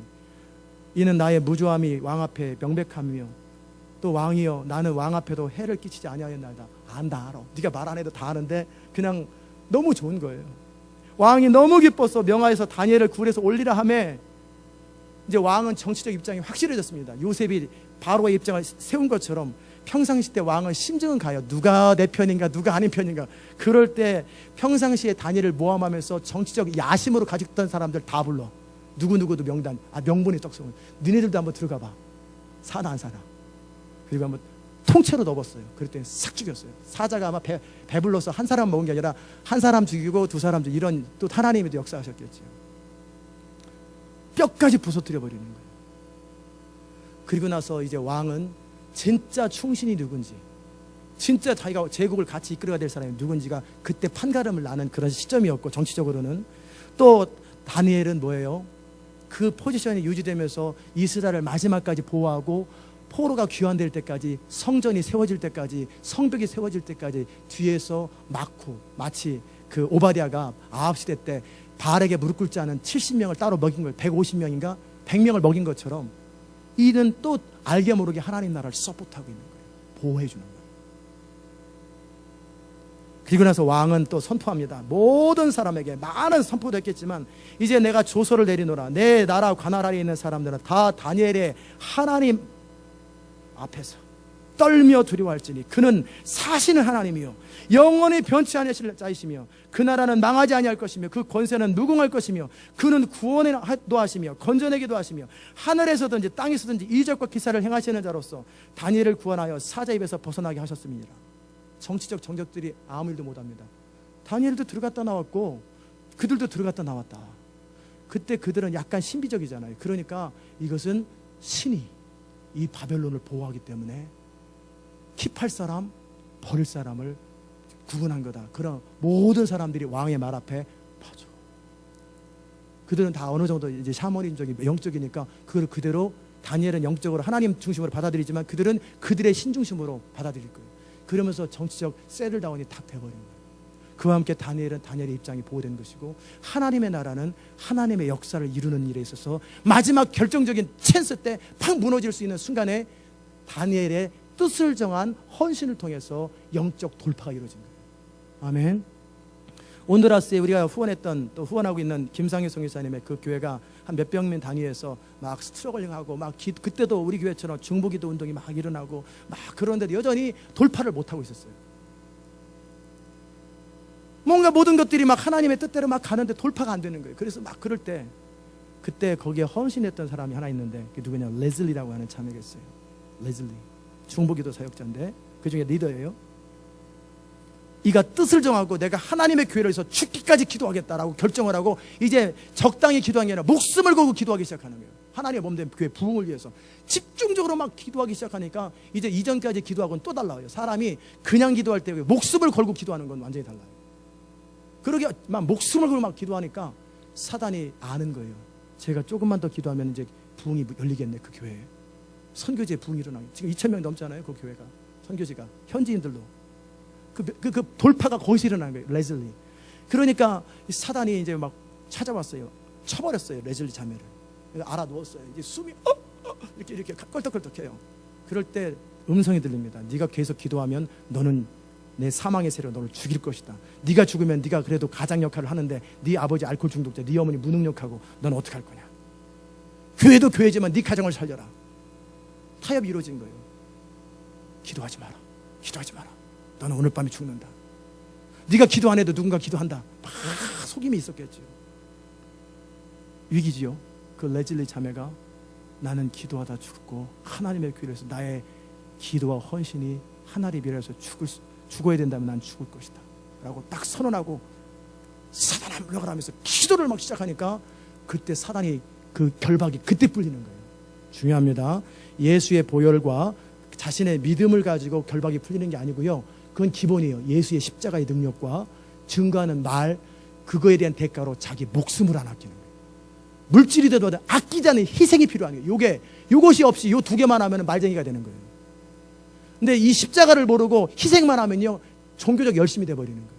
이는 나의 무주함이 왕 앞에 명백함이며 또 왕이여 나는 왕 앞에도 해를 끼치지 아니하였나이다. 안다 알아. 네가 말 안 해도 다 아는데 그냥 너무 좋은 거예요. 왕이 너무 기뻐서 명하에서 다니엘을 굴에서 올리라 하매 이제 왕은 정치적 입장이 확실해졌습니다. 요셉이 바로의 입장을 세운 것처럼 평상시 때 왕은 심증은 가요. 누가 내 편인가 누가 아닌 편인가. 그럴 때 평상시에 다니엘을 모함하면서 정치적 야심으로 가졌던 사람들 다 불러. 누구누구도 명단, 명분이 떡성을. 너네들도 한번 들어가 봐. 사나 안 사나. 그리고 한번 통째로 넣었어요. 그랬더니 싹 죽였어요. 사자가 아마 배불러서 한 사람 먹은 게 아니라 한 사람 죽이고 두 사람 죽이고, 이런 또 하나님이 또 역사하셨겠죠. 뼈까지 부서뜨려 버리는 거예요. 그리고 나서 이제 왕은 진짜 충신이 누군지, 진짜 자기가 제국을 같이 이끌어야 될 사람이 누군지가 그때 판가름을 나는 그런 시점이었고, 정치적으로는 또 다니엘은 뭐예요? 그 포지션이 유지되면서 이스라엘을 마지막까지 보호하고 포로가 귀환될 때까지, 성전이 세워질 때까지, 성벽이 세워질 때까지 뒤에서 막고, 마치 그 오바댜가 아합 시대 때 바알에게 무릎 꿇지 않은 70명을 따로 먹인 거예요. 150명인가 100명을 먹인 것처럼 이는 또 알게 모르게 하나님 나라를 서포트하고 있는 거예요. 보호해 주는 거예요. 그리고 나서 왕은 또 선포합니다. 모든 사람에게 많은 선포도 했겠지만 이제 내가 조서를 내리노라. 내 나라 관할 아래에 있는 사람들은 다 다니엘의 하나님 앞에서 떨며 두려워할지니 그는 사시는 하나님이요 영원히 변치 아니하실 자이시며 그 나라는 망하지 아니할 것이며 그 권세는 무궁할 것이며 그는 구원도 하시며 건져내기도 하시며 하늘에서든지 땅에서든지 이적과 기사를 행하시는 자로서 다니엘을 구원하여 사자 입에서 벗어나게 하셨습니다. 정치적 정적들이 아무 일도 못합니다. 다니엘도 들어갔다 나왔고 그들도 들어갔다 나왔다. 그때 그들은 약간 신비적이잖아요. 그러니까 이것은 신이 이 바벨론을 보호하기 때문에 킵할 사람, 버릴 사람을 구분한 거다. 그런 모든 사람들이 왕의 말 앞에 봐줘. 그들은 다 어느 정도 이제 샤머니즘적인 영적이니까 그걸 그대로, 다니엘은 영적으로 하나님 중심으로 받아들이지만 그들은 그들의 신 중심으로 받아들일 거예요. 그러면서 정치적 세틀다운이 다 돼버린 거예요. 그와 함께 다니엘의 입장이 보호된 것이고, 하나님의 나라는 하나님의 역사를 이루는 일에 있어서 마지막 결정적인 찬스 때 팍 무너질 수 있는 순간에 다니엘의 뜻을 정한 헌신을 통해서 영적 돌파가 이루어진 거예요. 아멘. 온두라스에 우리가 후원했던, 또 후원하고 있는 김상희 선교사님의 그 교회가 한 몇백 명 단위에서 막 스트러글링하고 막 그때도 우리 교회처럼 중보기도 운동이 막 일어나고 막 그런데도 여전히 돌파를 못하고 있었어요. 뭔가 모든 것들이 막 하나님의 뜻대로 막 가는데 돌파가 안 되는 거예요. 그래서 막 그럴 때 그때 거기에 헌신했던 사람이 하나 있는데, 그게 누구냐, 레즐리라고 하는 자매가 있어요. 레즐리, 중보기도 사역자인데 그 중에 리더예요. 이가 뜻을 정하고 내가 하나님의 교회를 위해서 죽기까지 기도하겠다라고 결정을 하고, 이제 적당히 기도한 게 아니라 목숨을 걸고 기도하기 시작하는 거예요. 하나님의 몸된 교회 부흥을 위해서 집중적으로 막 기도하기 시작하니까 이제 이전까지 기도하고는 또 달라요. 사람이 그냥 기도할 때 목숨을 걸고 기도하는 건 완전히 달라요. 그러게 막 목숨을 걸고 막 기도하니까 사단이 아는 거예요. 제가 조금만 더 기도하면 이제 부흥이 열리겠네, 그 교회에. 선교지에 부흥이 일어나요. 지금 2,000명 넘잖아요, 그 교회가. 선교지가 현지인들로. 그 돌파가 거기서 일어나는 거예요, 레즐리. 그러니까 사단이 이제 막 찾아왔어요. 쳐버렸어요, 레즐리 자매를. 알아 누웠어요. 이제 숨이 이렇게 껄떡껄떡해요. 그럴 때 음성이 들립니다. 네가 계속 기도하면 너는 내 사망의 세로 너를 죽일 것이다. 네가 죽으면 네가 그래도 가장 역할을 하는데 네 아버지 알코올 중독자, 네 어머니 무능력하고 넌 어떻게 할 거냐. 교회도 교회지만 네 가정을 살려라. 타협이 이루어진 거예요. 기도하지 마라. 기도하지 마라. 너는 오늘 밤에 죽는다. 네가 기도 안 해도 누군가 기도한다. 막 속임이 있었겠죠. 위기지요. 그 레즐리 자매가 나는 기도하다 죽고 하나님의 교회를 위해서 나의 기도와 헌신이 하나님의 위해서 죽어야 된다면 난 죽을 것이다 라고 딱 선언하고 사단아 물러가라 하면서 기도를 막 시작하니까 그때 사단이 그 결박이 그때 풀리는 거예요. 중요합니다. 예수의 보혈과 자신의 믿음을 가지고 결박이 풀리는 게 아니고요, 그건 기본이에요. 예수의 십자가의 능력과 증거하는 말, 그거에 대한 대가로 자기 목숨을 안 아끼는 거예요. 물질이 되도 아끼지 않는 희생이 필요한 거예요. 요것이 없이 요 두 개만 하면 말쟁이가 되는 거예요. 근데 이 십자가를 모르고 희생만 하면요, 종교적 열심이 돼버리는 거예요.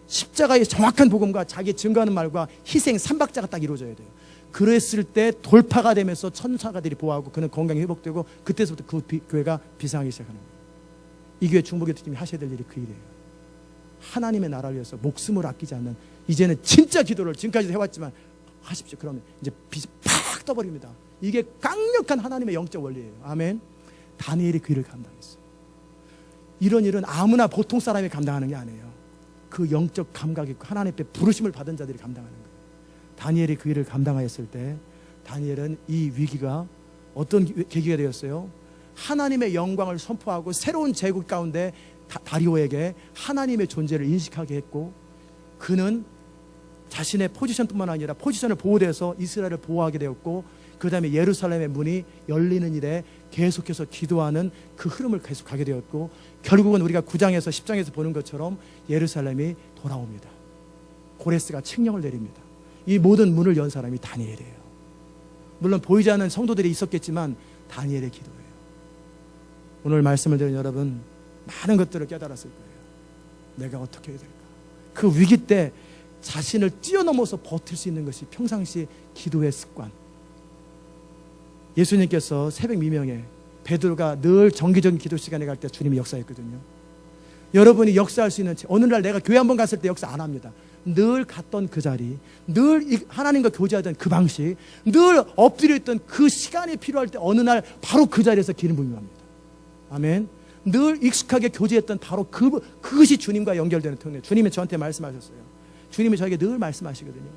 십자가의 정확한 복음과 자기 증거하는 말과 희생 3박자가 딱 이루어져야 돼요. 그랬을 때 돌파가 되면서 천사가들이 보호하고 그는 건강이 회복되고, 그때서부터 그 교회가 비상하기 시작하는 거예요. 이 교회 중보기도팀이 하셔야 될 일이 그 일이에요. 하나님의 나라를 위해서 목숨을 아끼지 않는, 이제는 진짜 기도를 지금까지도 해왔지만 하십시오. 그러면 이제 빛이 팍 떠버립니다. 이게 강력한 하나님의 영적 원리예요. 아멘. 다니엘이 그 일을 감당했어요. 이런 일은 아무나 보통 사람이 감당하는 게 아니에요. 그 영적 감각이 있고 하나님 앞에 부르심을 받은 자들이 감당하는 거예요. 다니엘이 그 일을 감당하였을 때 다니엘은 이 위기가 어떤 계기가 되었어요? 하나님의 영광을 선포하고 새로운 제국 가운데 다리오에게 하나님의 존재를 인식하게 했고, 그는 자신의 포지션뿐만 아니라 포지션을 보호돼서 이스라엘을 보호하게 되었고, 그 다음에 예루살렘의 문이 열리는 일에 계속해서 기도하는 그 흐름을 계속 가게 되었고, 결국은 우리가 9장에서 10장에서 보는 것처럼 예루살렘이 돌아옵니다. 고레스가 칙령을 내립니다. 이 모든 문을 연 사람이 다니엘이에요. 물론 보이지 않는 성도들이 있었겠지만 다니엘의 기도예요. 오늘 말씀을 들은 여러분, 많은 것들을 깨달았을 거예요. 내가 어떻게 해야 될까? 그 위기 때 자신을 뛰어넘어서 버틸 수 있는 것이 평상시 기도의 습관. 예수님께서 새벽 미명에 베드로가 늘 정기적인 기도 시간에 갈 때 주님이 역사했거든요. 여러분이 역사할 수 있는, 어느 날 내가 교회 한번 갔을 때 역사 안 합니다. 늘 갔던 그 자리, 늘 하나님과 교제하던 그 방식, 늘 엎드려 있던 그 시간이 필요할 때 어느 날 바로 그 자리에서 기름 부음이 합니다. 아멘. 늘 익숙하게 교제했던 바로 그것이 주님과 연결되는 통로예요. 주님이 저한테 말씀하셨어요. 주님이 저에게 늘 말씀하시거든요.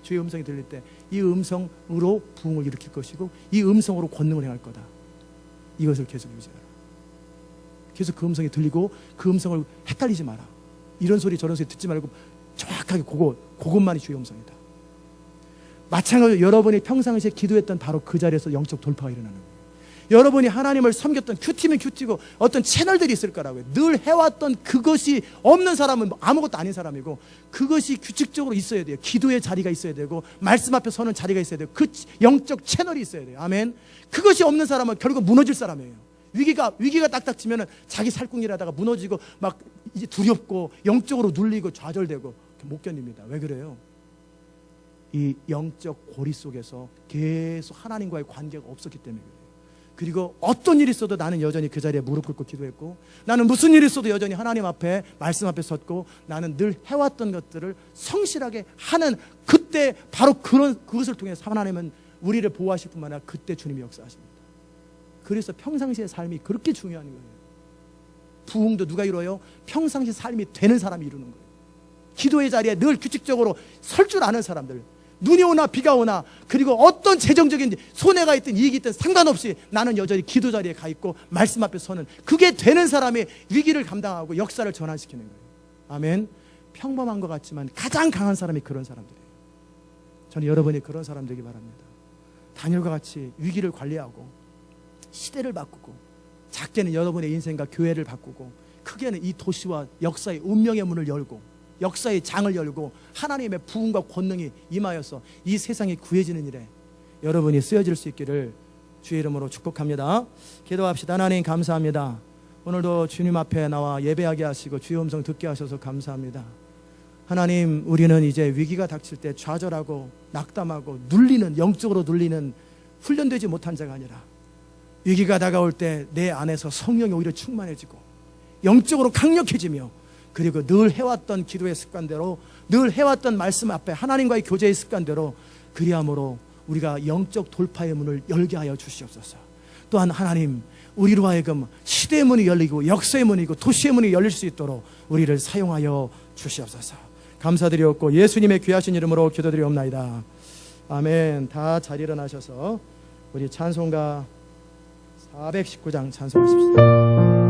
주의 음성이 들릴 때 이 음성으로 부흥을 일으킬 것이고 이 음성으로 권능을 행할 거다. 이것을 계속 유지하라. 계속 그 음성이 들리고 그 음성을 헷갈리지 마라. 이런 소리 저런 소리 듣지 말고 정확하게 그것만이 주의 음성이다. 마찬가지로 여러분이 평상시에 기도했던 바로 그 자리에서 영적 돌파가 일어나는 거예요. 여러분이 하나님을 섬겼던 큐티면 큐티고 어떤 채널들이 있을 거라고요. 늘 해왔던 그것이 없는 사람은 아무것도 아닌 사람이고, 그것이 규칙적으로 있어야 돼요. 기도의 자리가 있어야 되고 말씀 앞에 서는 자리가 있어야 되고 그 영적 채널이 있어야 돼요. 아멘. 그것이 없는 사람은 결국 무너질 사람이에요. 위기가 딱딱치면 자기 살궁이라다가 무너지고 막 이제 두렵고 영적으로 눌리고 좌절되고 못 견딥니다. 왜 그래요? 이 영적 고리 속에서 계속 하나님과의 관계가 없었기 때문에 그래요. 그리고 어떤 일이 있어도 나는 여전히 그 자리에 무릎 꿇고 기도했고, 나는 무슨 일이 있어도 여전히 하나님 앞에 말씀 앞에 섰고, 나는 늘 해왔던 것들을 성실하게 하는, 그때 바로 그것을 통해서 하나님은 우리를 보호하실 뿐만 아니라 그때 주님이 역사하십니다. 그래서 평상시의 삶이 그렇게 중요한 거예요. 부흥도 누가 이루어요? 평상시 삶이 되는 사람이 이루는 거예요. 기도의 자리에 늘 규칙적으로 설 줄 아는 사람들, 눈이 오나 비가 오나, 그리고 어떤 재정적인 손해가 있든 이익이 있든 상관없이 나는 여전히 기도 자리에 가 있고 말씀 앞에 서는, 그게 되는 사람이 위기를 감당하고 역사를 전환시키는 거예요. 아멘. 평범한 것 같지만 가장 강한 사람이 그런 사람들이에요. 저는 여러분이 그런 사람 되기 바랍니다. 다니엘과 같이 위기를 관리하고 시대를 바꾸고, 작게는 여러분의 인생과 교회를 바꾸고, 크게는 이 도시와 역사의 운명의 문을 열고 역사의 장을 열고 하나님의 부흥과 권능이 임하여서 이 세상이 구해지는 일에 여러분이 쓰여질 수 있기를 주의 이름으로 축복합니다. 기도합시다. 하나님 감사합니다. 오늘도 주님 앞에 나와 예배하게 하시고 주의 음성 듣게 하셔서 감사합니다. 하나님, 우리는 이제 위기가 닥칠 때 좌절하고 낙담하고 눌리는, 영적으로 눌리는 훈련되지 못한 자가 아니라, 위기가 다가올 때 내 안에서 성령이 오히려 충만해지고 영적으로 강력해지며, 그리고 늘 해왔던 기도의 습관대로, 늘 해왔던 말씀 앞에 하나님과의 교제의 습관대로, 그리함으로 우리가 영적 돌파의 문을 열게 하여 주시옵소서. 또한 하나님, 우리로 하여금 시대의 문이 열리고 역사의 문이고 도시의 문이 열릴 수 있도록 우리를 사용하여 주시옵소서. 감사드리옵고 예수님의 귀하신 이름으로 기도드리옵나이다. 아멘. 다 잘 일어나셔서 우리 찬송가 419장 찬송하십시다.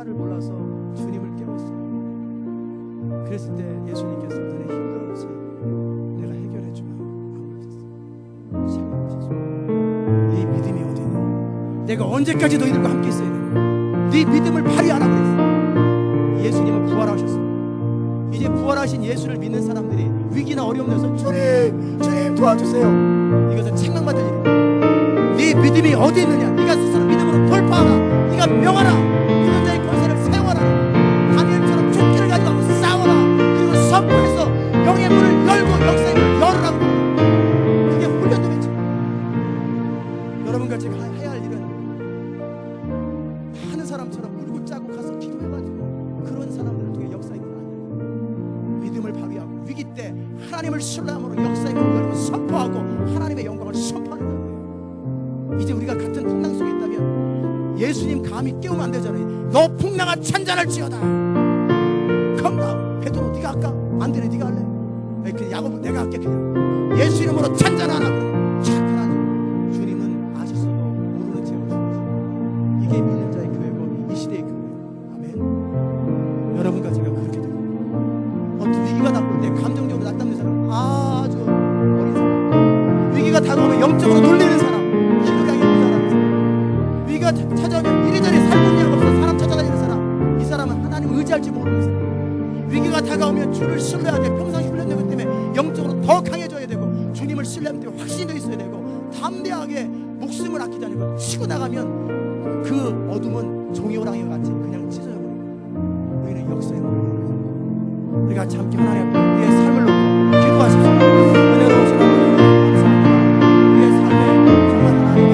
줄을 몰라서 주님을 깨웠어요. 그랬을 때 예수님께서 너네 힘도 없이 내가 해결해 주마 아무러셨어요. 생각하셨어요. 네 믿음이 어디 있냐? 내가 언제까지 너희들과 함께 있어야 되냐? 네 믿음을 발휘하라 그랬어요. 예수님은 부활하셨어요. 이제 부활하신 예수를 믿는 사람들이 위기나 어려움 에서 주님 도와주세요. 이것은 책망받을 일입니다. 네 믿음이 어디 있느냐? 네가 스스로 믿음으로 돌파하라. 네가 명하라. 이런 자의 권세를 세워라. 다니엘처럼 조끼를 가지고 싸워라. 그리고 선포해서 영의 문을 열고 역사의 문을 열으라고. 그게 훈련도 맺죠. 여러분과 제가 해야 할 일은 많은 사람처럼 울고 짜고 가서 기도해가지고 그런 사람들을 통해 역사의 문을 아니에요. 믿음을 발휘하고 위기 때 하나님을 신뢰함으로 역사의 문을 열고 선포하고 하나님의 영광을 선포하는 거예요. 이제 우리가 같은 풍랑 속에 있다면 예수님 감히 깨우면 안 되잖아요. 너 풍랑아 찬잔을 지어다. 컴다운. 베드로 네가 할까? 안 되네. 네가 할래? 그 야고보 내가 할게. 그냥 예수 이름으로 찬잔하라. 착하죠. 주님은 아셨어도 모르는 죄를 주시죠. 이게 믿는 자의 교회고 이 시대의 교회예요. 아멘. 여러분과 제가 그렇게 되고 어떤 위기가 닥칠 때 감정적으로 낙담된 사람 아주 어린 사람, 위기가 다가오면 영적으로 놀리는 사람, 위기가 찾아오면 이리저리 살림이 없어서 사람 찾아다니는 사람, 이 사람은 하나님을 의지할지 모르는 사람. 위기가 다가오면 주를 신뢰해야 돼. 평상시 훈련되기 때문에 영적으로 더 강해져야 되고 주님을 신뢰하기 때문에 확신도 있어야 되고 담대하게 목숨을 아끼지 않고 치고 나가면 그 어둠은 종이호랑이 같이 그냥 찢어져 버려요. 우리는 역사에 머무르는 거예요. 우리가 함께 하나님 앞에 우리의 삶을 놓고 기도하십시오. 은혜로우신 아버지 감사합니다. 우리의 삶에 정말 하나님의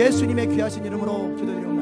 예수님의 귀하신 이름으로 기도드립니다.